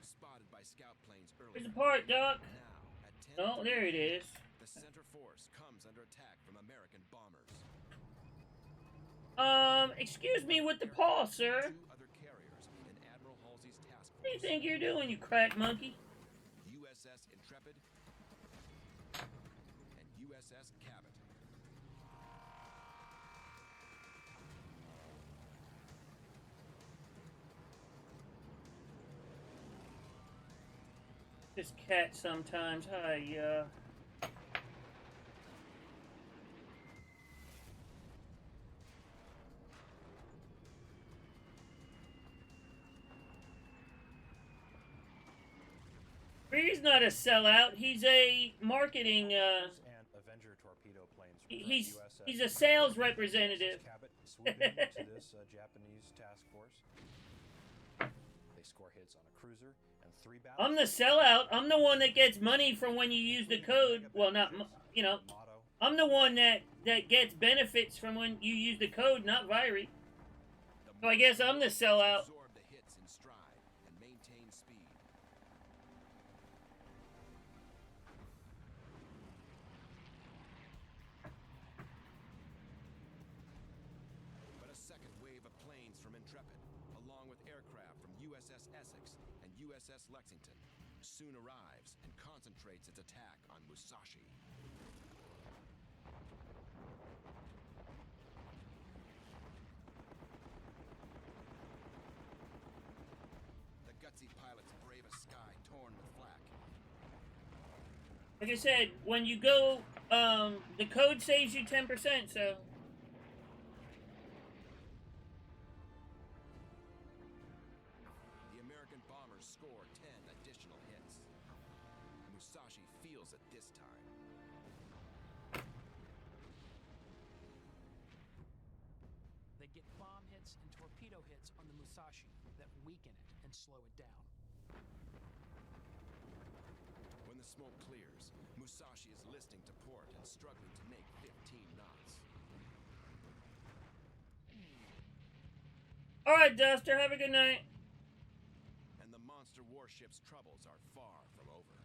Spotted by scout planes earlier. There's the part, Doc. Now, at 10, Oh, there it is. the center force comes under attack from American bombers. Excuse me with the paw, sir. 2 other carriers in Admiral Halsey's task What do you think you're doing, you crack monkey? USS Intrepid and USS Cabot. This cat sometimes. Hi, He's not a sellout. He's a marketing. And Avenger torpedo planes from He's USS he's a sales representative. Cabot swoop into this Japanese task force. They score hits on a cruiser and 3 battles. I'm the sellout. I'm the one that gets money from when you use the code. Well, not you know. I'm the one that gets benefits from when you use the code, not Viry. So I guess I'm the sellout. Absorb the hits in stride and maintain speed. But a second wave of planes from Intrepid, along with aircraft from USS Essex and USS Lexington, soon arrives and concentrates its attack on Musashi. The gutsy pilots brave a sky torn with flak. Like I said, when you go, the code saves you 10%. So The American bombers score 10 additional hits. Musashi feels it this time. They get bomb hits and torpedo hits on the Musashi that weaken it and slow it down. When the smoke clears, Musashi is listing to port and struggling to make 15 knots. all right, Duster. Have a good night. And the monster warship's troubles are far from over.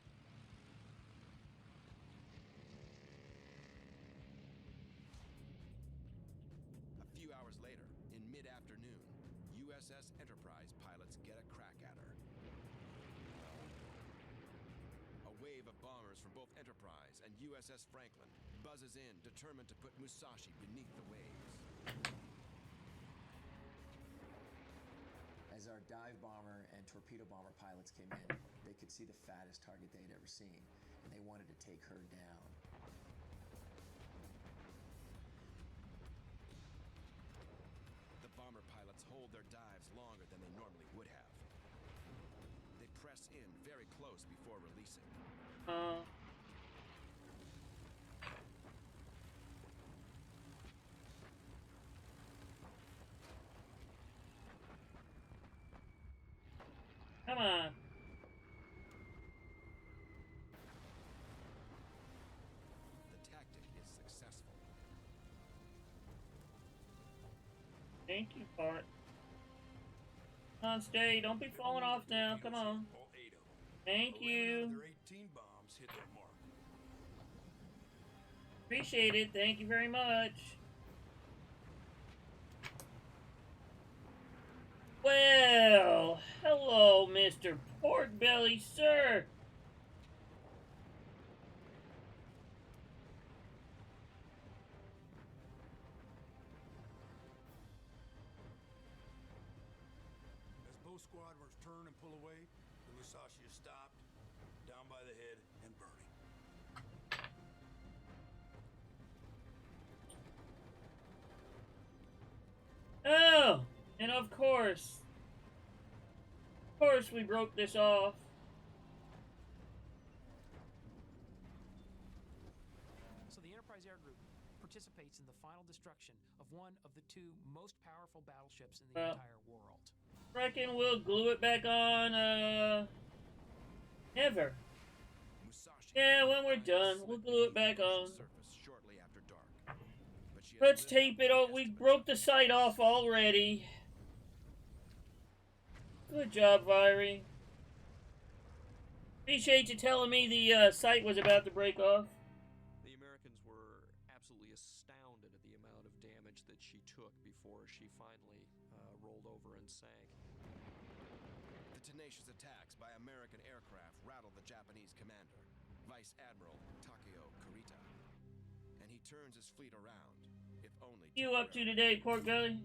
A few hours later, in mid-afternoon, USS Enterprise pilots get a crack at her. A wave of bombers from both Enterprise and USS Franklin buzzes in, determined to put Musashi beneath the waves. As our dive bomber and torpedo bomber pilots came in, they could see the fattest target they had ever seen, and they wanted to take her down. The bomber pilots hold their dives longer than they normally would have. They press in very close before releasing. Come on. The tactic is successful. Thank you, Bart. Come on, stay. Don't be falling off now. Come on. All 8 of them. Thank 11 you. out of their 18 bombs hit their mark. Appreciate it. Thank you very much. Well, hello, Mr. Porkbelly, sir. As both squadrons turn and pull away, the Musashi is stopped, down by the head, and burning. Oh, and of course we broke this off. So the Enterprise Air Group participates in the final destruction of one of the 2 most powerful battleships in the entire world. Reckon we'll glue it back on, never. Yeah, when we're done, we'll glue it back on. Shortly after dark. But she has Let's lived tape up it. to Oh, the we estimate. broke the site off already. Good job, Viry. Appreciate you telling me the site was about to break off. The Americans were absolutely astounded at the amount of damage that she took before she finally rolled over and sank. The tenacious attacks by American aircraft rattle the Japanese commander, Vice Admiral Takeo Kurita, and he turns his fleet around, if only You up to temporarily. today, Pork Belly?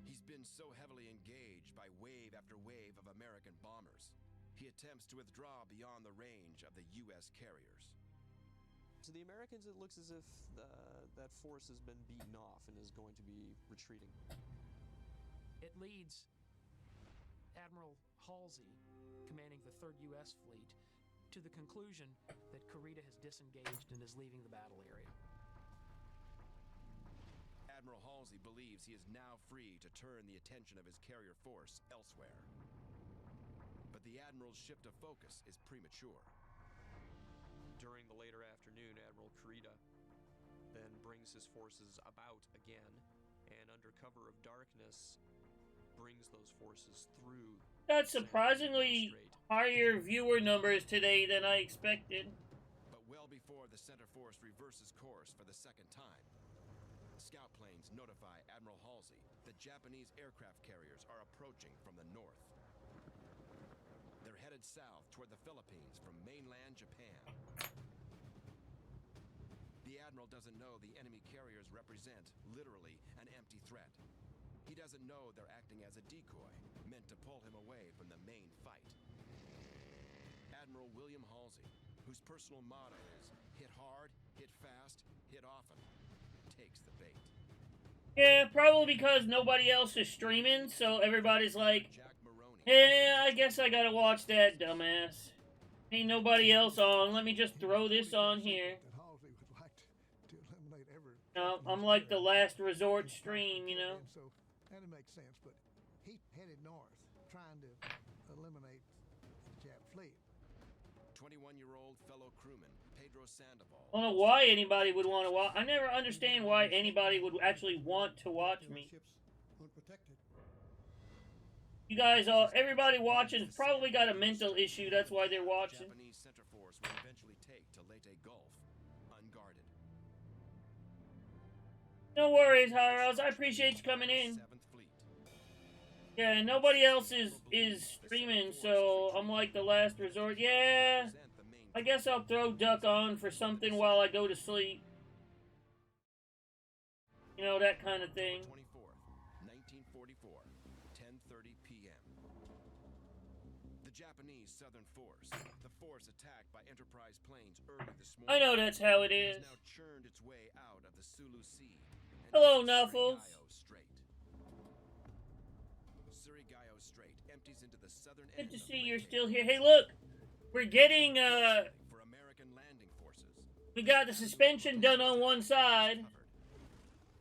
He's been so heavily engaged by wave after wave of American bombers, he attempts to withdraw beyond the range of the U.S. carriers. To the Americans, it looks as if that force has been beaten off and is going to be retreating. It leads Admiral Halsey, commanding the 3rd U.S. Fleet, to the conclusion that Kurita has disengaged and is leaving the battle area. Admiral Halsey believes he is now free to turn the attention of his carrier force elsewhere. But the Admiral's shift of focus is premature. During the later afternoon, Admiral Kurita then brings his forces about again, and under cover of darkness, brings those forces through. Got surprisingly higher viewer numbers today than I expected. But well before the center force reverses course for the second time, scout planes notify Admiral Halsey that Japanese aircraft carriers are approaching from the north. They're headed south toward the Philippines from mainland Japan. The Admiral doesn't know the enemy carriers represent, literally, an empty threat. He doesn't know they're acting as a decoy, meant to pull him away from the main fight. Admiral William Halsey, whose personal motto is hit hard, hit fast, hit often, takes the bait. Yeah, probably because nobody else is streaming, so everybody's like, yeah, I guess I gotta watch that, dumbass. Ain't nobody else on, let me just throw this on here. That Halsey would like to eliminate every. No, I'm like the last resort stream, you know? And so that makes sense, but he headed north, trying to eliminate the Jap fleet. 21-year-old fellow crewman Pedro Sandoval. I don't know why anybody would want to watch. I never understand why anybody would actually want to watch me. Unprotected. You guys all, everybody watching's probably got a mental issue, that's why they're watching. Japanese center force will eventually take to Leyte Gulf, unguarded. No worries, Hyros, I appreciate you coming in. 7th Fleet. Yeah, nobody else is streaming, so I'm like the last resort. Yeah, I guess I'll throw Duck on for something while I go to sleep. You know, that kind of thing. 24th, 1944, 10:30 p.m. The Japanese Southern Force, the force attacked by Enterprise planes early this morning, I know that's how it is. has now churned its way out of the Sulu Sea. And Hello, into Nuffles. Surigao Strait. Surigao Strait empties into the southern Good end to of see you're Leyte, still here. Hey, look, we're getting for American landing forces. we got the suspension done on one side,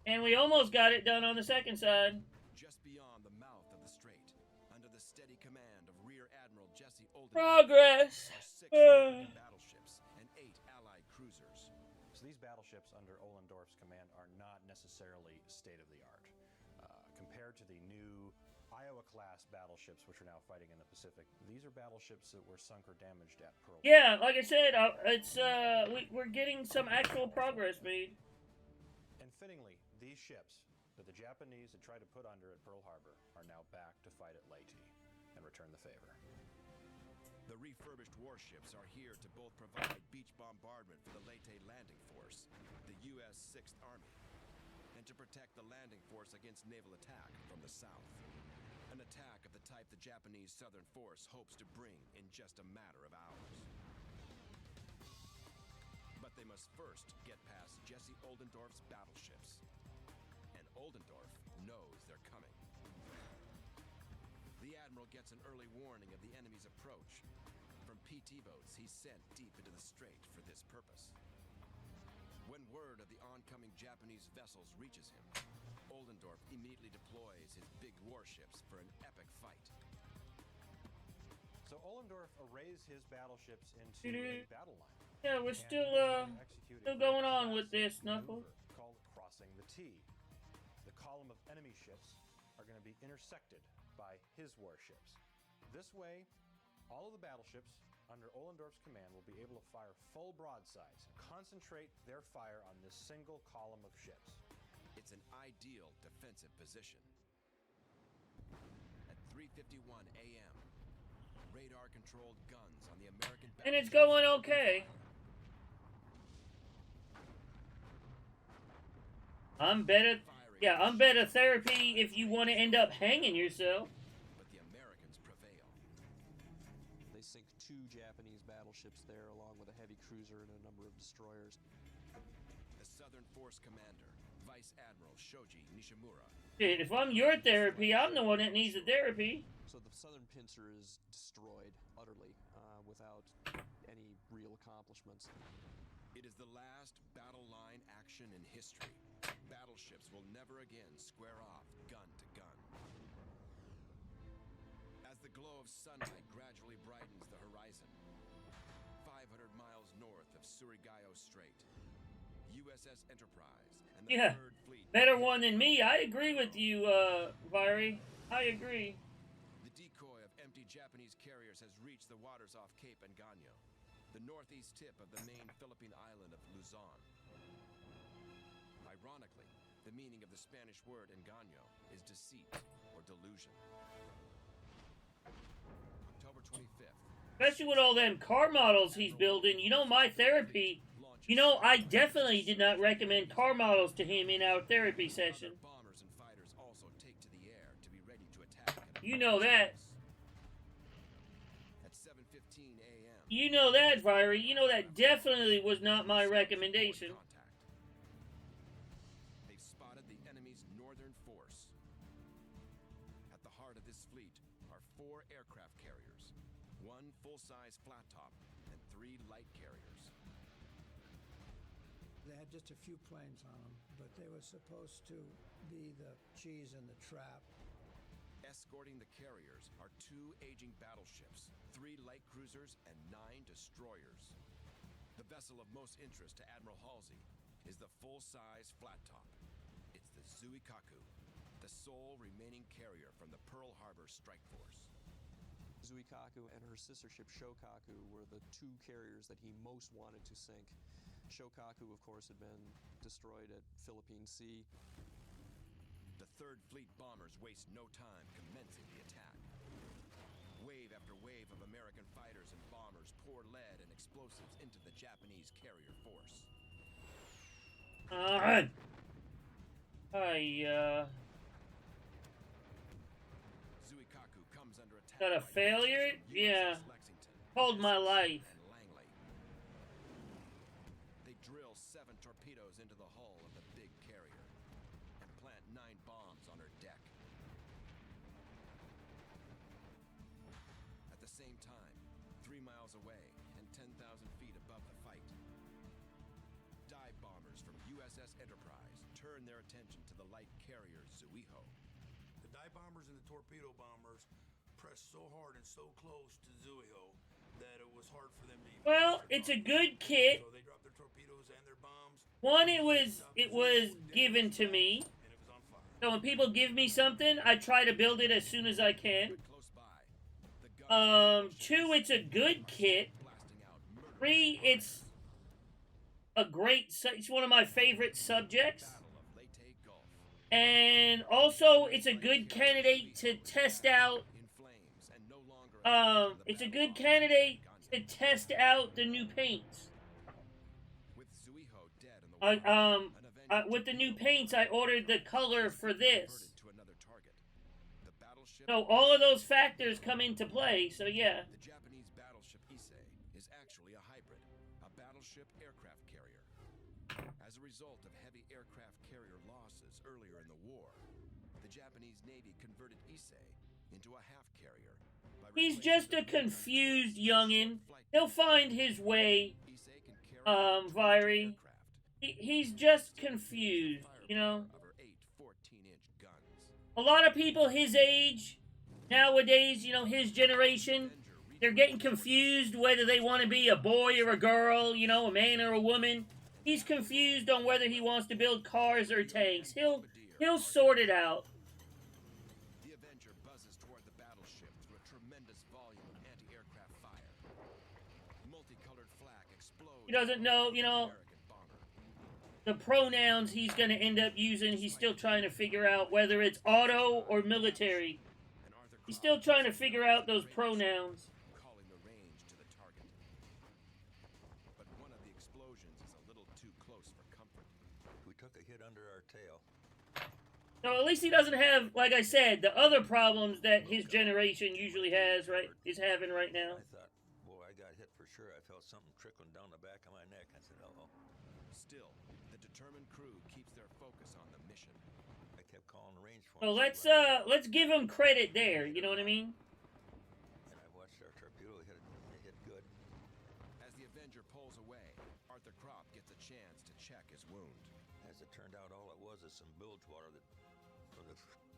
and we almost got it done on the second side. Just beyond the mouth of the strait, under the steady command of Rear Admiral Jesse Oldendorf, Progress. are 6 American battleships and 8 Allied cruisers. So these battleships under Ohlendorf's command are not necessarily state-of-the-art. Compared to the new Iowa-class battleships, which are now fighting in the Pacific, these are battleships that were sunk or damaged at Pearl Harbor. Yeah, like I said, it's we're getting some actual progress made. And fittingly, these ships that the Japanese had tried to put under at Pearl Harbor are now back to fight at Leyte and return the favor. The refurbished warships are here to both provide beach bombardment for the Leyte Landing Force, the U.S. 6th Army, and to protect the landing force against naval attack from the south. An attack of the type the Japanese Southern Force hopes to bring in just a matter of hours. But they must first get past Jesse Oldendorf's battleships. And Oldendorf knows they're coming. The Admiral gets an early warning of the enemy's approach. From PT boats he's sent deep into the strait for this purpose. When word of the oncoming Japanese vessels reaches him, Oldendorf immediately deploys his big warships for an epic fight. So Ohlendorf arrays his battleships into a battle line. Yeah, we're And still he's going to execute a still going very on with this, fast Knuckles. maneuver called crossing the T. The column of enemy ships are going to be intersected by his warships. This way, all of the battleships under Ohlendorf's command will be able to fire full broadsides, concentrate their fire on this single column of ships. It's an ideal defensive position. At 3:30 7:51 a.m. Radar-controlled guns on the American And it's going okay. I'm better. Yeah, I'm better therapy if you want to end up hanging yourself. But the Americans prevail. They sink 2 Japanese battleships there, along with a heavy cruiser and a number of destroyers. The Southern Force Commander, Vice Admiral Shoji Nishimura. Shit, if I'm your therapy, I'm the one that needs the therapy. So the Southern Pincer is destroyed utterly, without any real accomplishments. It is the last battle line action in history. Battleships will never again square off gun to gun. As the glow of sunlight gradually brightens the horizon, 500 miles north of Surigao Strait, USS Enterprise and the Yeah, Third Fleet. better one than me. I agree with you, Viry. I agree. The decoy of empty Japanese carriers has reached the waters off Cape Engano, the northeast tip of the main Philippine island of Luzon. Ironically, the meaning of the Spanish word engano is deceit or delusion. October 25th. Especially with all them car models he's building. You know, my therapy. You know, I definitely did not recommend car models to him in our therapy session. Bombers and fighters also take to the air to be ready to attack. You know that. At 7:15 a.m. You know that, Viry. You know that definitely was not my recommendation. They've spotted the enemy's northern force. At the heart of this fleet are 4 aircraft carriers, 1 full-size flat top, and 3 light carriers. They had just a few planes on them, but they were supposed to be the cheese in the trap. Escorting the carriers are 2 aging battleships, 3 light cruisers, and 9 destroyers. The vessel of most interest to Admiral Halsey is the full-size flat top. It's the Zuikaku, the sole remaining carrier from the Pearl Harbor Strike Force. Zuikaku and her sister ship Shokaku were the 2 carriers that he most wanted to sink. Shokaku, of course, had been destroyed at Philippine Sea. The Third Fleet bombers waste no time commencing the attack. Wave after wave of American fighters and bombers pour lead and explosives into the Japanese carrier force. Zuikaku comes under attack. Got a by failure? USS Yeah. Lexington, Called my life. and Langley. They drill 7 torpedoes into the hull of the big carrier and plant 9 bombs on her deck. At the same time, 3 miles away and 10,000 feet above the fight, dive bombers from USS Enterprise turn their attention to the light carrier Zuiho. The dive bombers and the torpedo bombers pressed so hard and so close to Zuiho that it was hard for them to even Well, it's a good kit. So they dropped their torpedoes and their bombs. One, it was given to me. And it was on fire. So when people give me something, I try to build it as soon as I can. Close by, the guns 2, it's a good kit. blasting out murderous 3, it's a great. It's one of my favorite subjects. Battle of Leyte Gulf. And also, it's a good candidate to test out. In flames and no longer It's a good candidate to test out the new paints. with Zuiho dead in the water, With the new paints, I ordered the color for this. to another target. The battleship So all of those factors come into play. So yeah, The Japanese battleship Issei is actually a hybrid, a battleship aircraft carrier. As a result of heavy aircraft carrier losses earlier in the war, the Japanese Navy converted Issei into a half carrier. by he's replacing just the a confused short youngin. flight He'll find his way. Issei can carry up to 20 Viry. aircraft, He's just confused, you know. of her 8 14-inch guns. A lot of people his age nowadays, you know, his generation, they're getting confused whether they want to be a boy or a girl, you know, a man or a woman. He's confused on whether he wants to build cars or tanks. He'll sort it out. The Avenger buzzes toward the battleship through a tremendous volume of anti-aircraft fire. Multicolored flak explodes. He doesn't know, you know, American bomber. the pronouns he's going to end up using. He's still trying to figure out whether it's auto or military. And Arthur He's still trying to figure out those pronouns. Calling the range to the target. But one of the explosions is a little too close for comfort. We took a hit under our tail. So at least he doesn't have, like I said, the other problems that his generation usually has, right? Is having right now. I thought, boy, I got hit for sure. I felt something trickling down the back of my neck. I said, uh-oh. Still, the determined crew keeps their focus on the mission. I kept calling the range for So him. let's give him credit there. You know what I mean? And I watched our torpedo hit good. As the Avenger pulls away, Arthur Kropp gets a chance to check his wound. As it turned out, all it was is some bilge water that sort of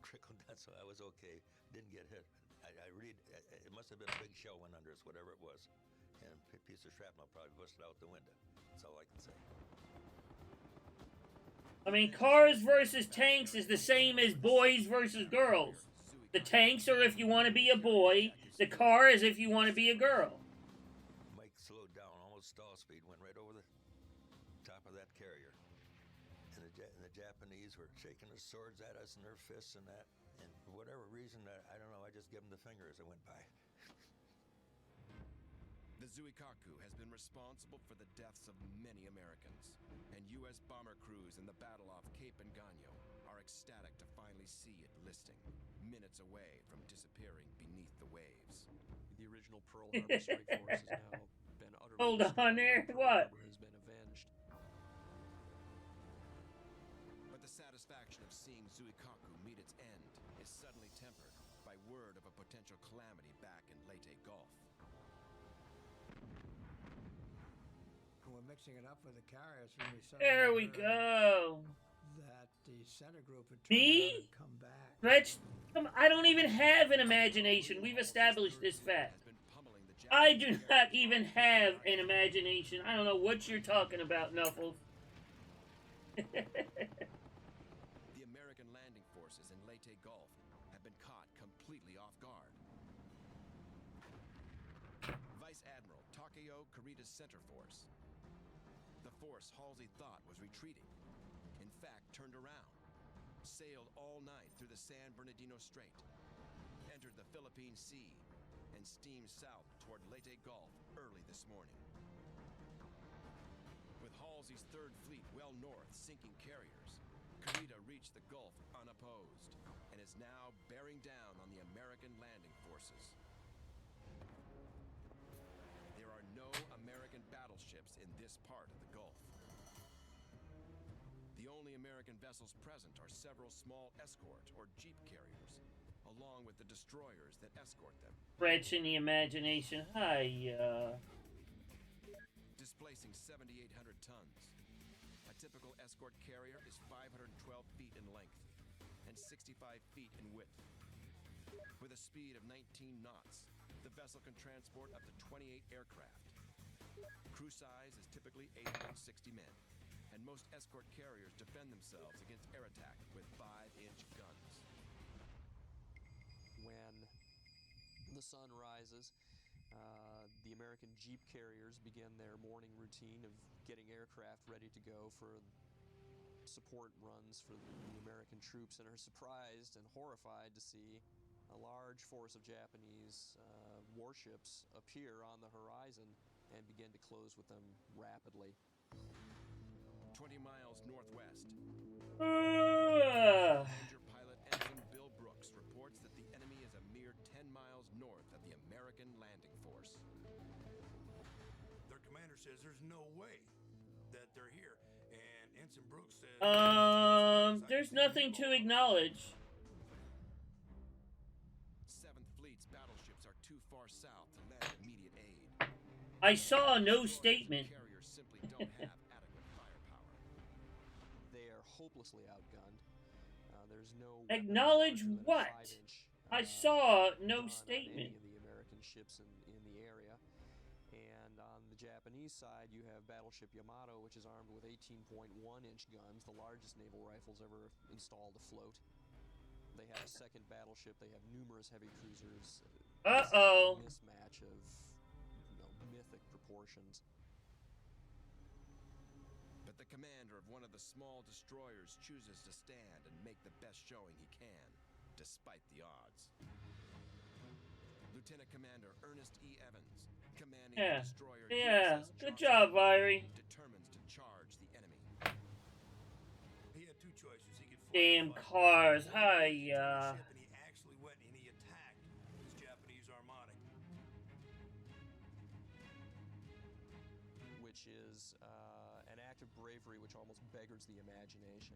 trickled down, so I was okay. Didn't get hit. It must have been a big shell went under us, whatever it was. And a piece of shrapnel probably busted out the window. That's all I can say. I mean, cars versus tanks is the same as boys versus girls. The tanks are if you want to be a boy. The car is if you want to be a girl. Mike slowed down, almost stall speed, went right over the top of that carrier. And the Japanese were shaking their swords at us and their fists and that. And for whatever reason, I don't know, I just gave them the finger as I went by. The Zuikaku has been responsible for the deaths of many Americans, and U.S. bomber crews in the battle off Cape Engano are ecstatic to finally see it listing, minutes away from disappearing beneath the waves. The original Pearl Harbor Strike Force has now been utterly Hold on there, Pearl what? Harbor has been avenged. But the satisfaction of seeing Zuikaku meet its end is suddenly tempered by word of a potential calamity back in Leyte Gulf. We're mixing it up with the carriers when we said There we go. that the center group had Me? come back. Rich, I don't even have an imagination. We've established this fact. I do not even have an imagination. I don't know what you're talking about, Knuffles. The American landing forces in Leyte Gulf have been caught completely off guard. Vice Admiral Takeo Kurita's center force. The force Halsey thought was retreating, in fact turned around, sailed all night through the San Bernardino Strait, entered the Philippine Sea, and steamed south toward Leyte Gulf early this morning. With Halsey's Third Fleet well north sinking carriers, Kurita reached the Gulf unopposed and is now bearing down on the American landing forces. There are no American battleships in this part of the Gulf. The only American vessels present are several small escort or jeep carriers, along with the destroyers that escort them. Rich in the imagination. Hiya. Displacing 7,800 tons. A typical escort carrier is 512 feet in length and 65 feet in width. With a speed of 19 knots, the vessel can transport up to 28 aircraft. Crew size is typically 860 men, and most escort carriers defend themselves against air attack with 5-inch guns. When the sun rises, the American jeep carriers begin their morning routine of getting aircraft ready to go for support runs for the American troops, and are surprised and horrified to see a large force of Japanese warships appear on the horizon and begin to close with them rapidly. 20 miles northwest, Uh, Ranger pilot Ensign Bill Brooks reports that the enemy is a mere 10 miles north of the American landing force. Their commander says there's no way that they're here, and Ensign Brooks says there's nothing to acknowledge. 7th Fleet's battleships are too far south to lend immediate aid. I saw no statement. Carriers simply don't have adequate firepower. They are hopelessly outgunned. There's no Acknowledge weapon what? larger than a 5-inch, I saw no gun on statement. any of the American ships in the area. And on the Japanese side, you have battleship Yamato, which is armed with 18.1-inch guns, the largest naval rifles ever installed afloat. They have a second battleship. They have numerous heavy cruisers. Uh-oh. This is a mismatch of mythic proportions. But the commander of one of the small destroyers chooses to stand and make the best showing he can. despite the odds. Lieutenant Commander Ernest E. Evans, commanding the destroyer Yeah. USS Good Johnson, job, Viry. determines to charge the enemy. He had two choices. He could Damn fight, cars. or he could Hiya. ship, and he actually went and he attacked this Japanese armada. which is an act of bravery which almost beggars the imagination.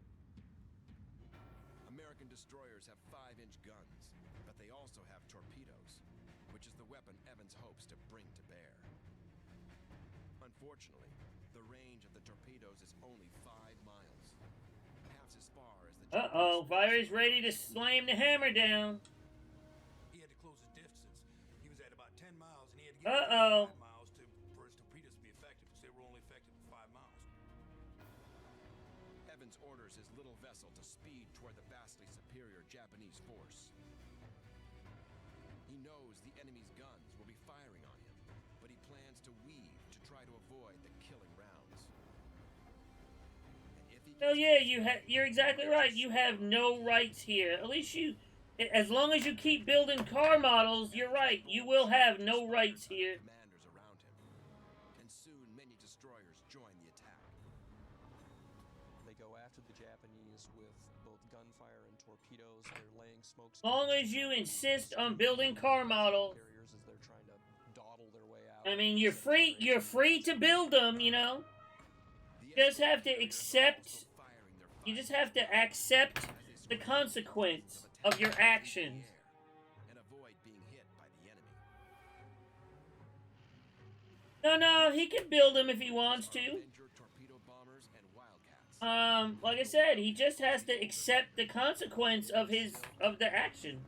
American destroyers have 5-inch guns, but they also have torpedoes, which is the weapon Evans hopes to bring to bear. Unfortunately, the range of the torpedoes is only 5 miles, half as far as the Uh-oh, Viry's ready to slam the hammer down. He had to close his distance. He was at about 10 miles, and he had to get 35 miles for his torpedoes to be effective, because they were only effective for 5 miles. Evans orders his little vessel to speed toward the vastly superior Japanese force. He knows the enemy's guns will be firing on him, but he plans to weave to try to avoid the killing rounds. And if he Oh yeah, you're exactly right. You have no rights here. At least as long as you keep building car models, you're right. You will have no rights here. Commanders around him, and soon many destroyers join the attack. They go after the Japanese with both gunfire and torpedoes. They're laying smoke. As long as you insist on building car models. Carriers as they're trying to dawdle their way out. I mean, you're free to build them, you know. You just have to accept. You just have to accept the consequence of your actions. And avoid being hit by the enemy. No, he can build them if he wants to. Avenger torpedo bombers and wildcats. Like I said, he just has to accept the consequence of the action.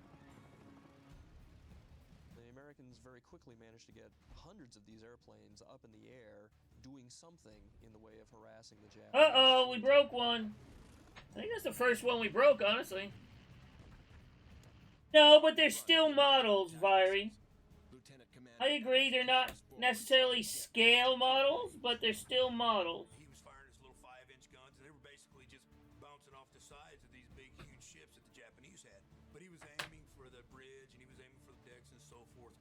The Americans very quickly managed to get hundreds of these airplanes up in the air, doing something in the way of harassing the Japanese. Uh-oh, we broke one. I think that's the first one we broke, honestly. No, but they're still models, Viry. Lieutenant Commander, I agree, they're not necessarily scale models, but they're still models. He was firing his little 5-inch guns, and they were basically just bouncing off the sides of these big, huge ships that the Japanese had. But he was aiming for the bridge, and he was aiming for the decks, and so forth.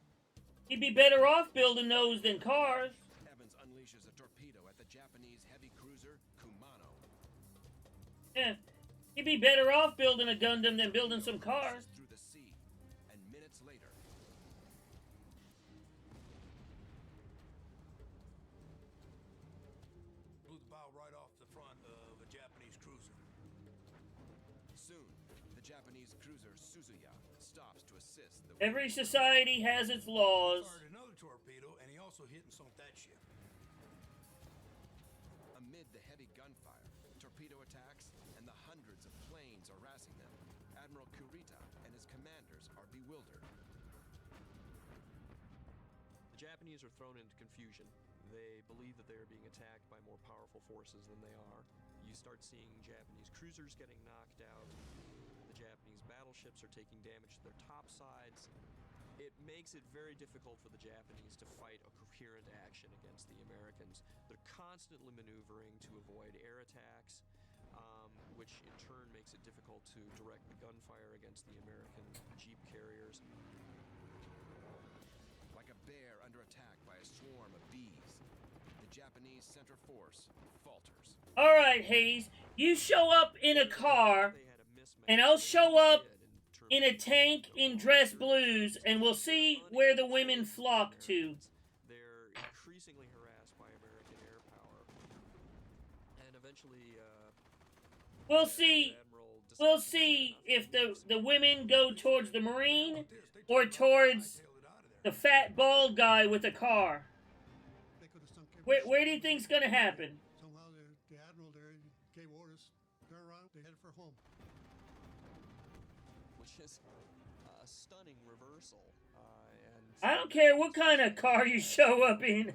He'd be better off building those than cars. Evans unleashes a torpedo at the Japanese heavy cruiser Kumano. Yeah, he'd be better off building a Gundam than building some cars. Through the sea, and minutes later, Blew the bow right off the front of a Japanese cruiser. soon the Japanese cruiser Suzuya stops to assist the. Every society has its laws. Fired another torpedo, and he also hit and sunk that ship. Amid the heavy gunfire, torpedo attacks, and the hundreds of planes harassing them, Admiral Kurita and his commanders are bewildered. The Japanese are thrown into confusion. They believe that they are being attacked by more powerful forces than they are. You start seeing Japanese cruisers getting knocked out. The Japanese battleships are taking damage to their topsides. It makes it very difficult for the Japanese to fight a coherent action against the Americans. They're constantly maneuvering to avoid air attacks, which in turn makes it difficult to direct the gunfire against the American jeep carriers. Like a bear under attack by a swarm of bees, the Japanese center force falters. All right, Hayes, you show up in a car, and I'll show up in a tank in dress blues, and we'll see where the women flock to. They're increasingly harassed by American air power, and eventually, We'll see. We'll see if the women go towards the Marine or towards the fat bald guy with a car. They could have sunk every Where do you think's gonna happen? Somehow the admiral there gave orders, turn around, they headed for home. which is a stunning reversal. I don't care what kind of car you show up in.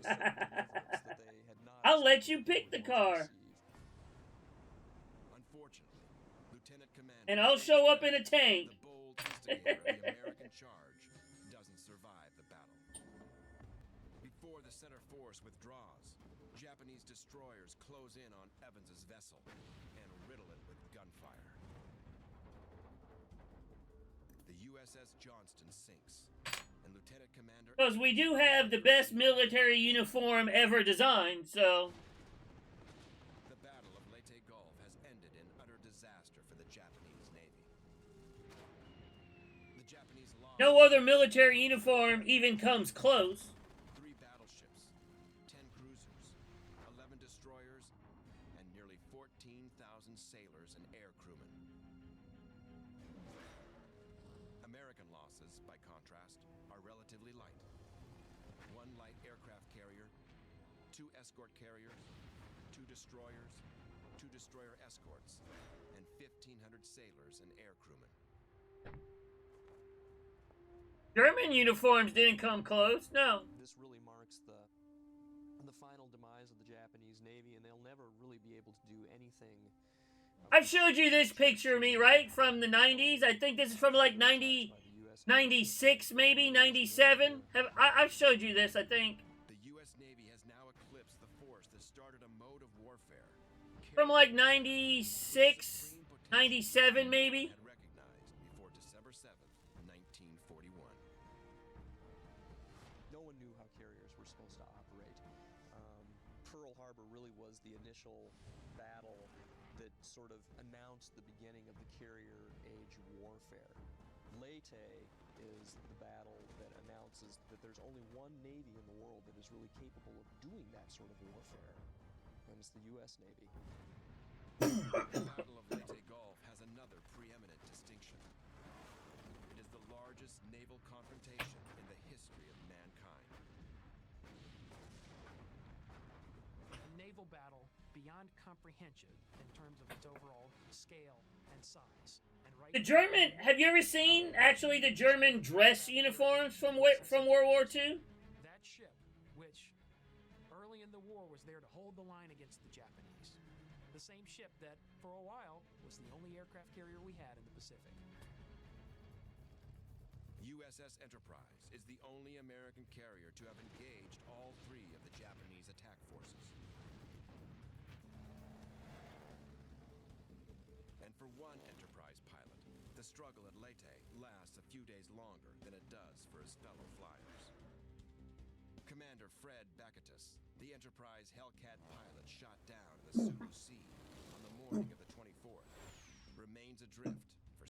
I'll let you pick the car. Unfortunately, Lieutenant Commander And I'll show up in a tank. the bold instigator of the American charge, doesn't survive the battle. Before the center force withdraws, Japanese destroyers close in on Evans's vessel and riddle it with gunfire. USS Johnston sinks, and Lieutenant Commander... Because we do have the best military uniform ever designed, so... The Battle of Leyte Gulf has ended in utter disaster for the Japanese Navy. The Japanese lost... No other military uniform even comes close. 3 battleships, 10 cruisers, 11 destroyers, and nearly 14,000 sailors and air crewmen. American losses, by contrast, are relatively light. 1 light aircraft carrier, 2 escort carriers, 2 destroyers, 2 destroyer escorts, and 1,500 sailors and air crewmen. German uniforms didn't come close, no. This really marks the final demise of the Japanese Navy, and they'll never really be able to do anything. I've showed you this picture of me, right? From the 90s. I think this is from like 90, 96, maybe, 97. I've showed you this, I think. The U.S. Navy has now eclipsed the force that started a mode of warfare. From like 96, 97, maybe. Recognized before December 7th, 1941. No one knew how carriers were supposed to operate. Pearl Harbor really was the initial battle that sort of announced the beginning of the carrier age warfare. Leyte is the battle that announces that there's only one Navy in the world that is really capable of doing that sort of warfare, and it's the U.S. Navy. The Battle of Leyte Gulf has another preeminent distinction. It is the largest naval confrontation in the history of mankind. A naval battle beyond comprehension in terms of its overall scale and size. And right The German, have you ever seen, actually, the German dress uniforms from World War II? that ship, which early in the war was there to hold the line against the Japanese. The same ship that, for a while, was the only aircraft carrier we had in the Pacific. USS Enterprise is the only American carrier to have engaged all 3 of the Japanese attack forces. And for one Enterprise pilot, the struggle at Leyte lasts a few days longer than it does for his fellow flyers. Commander Fred Backetus, the Enterprise Hellcat pilot shot down in the Sulu Sea on the morning of the 24th, remains adrift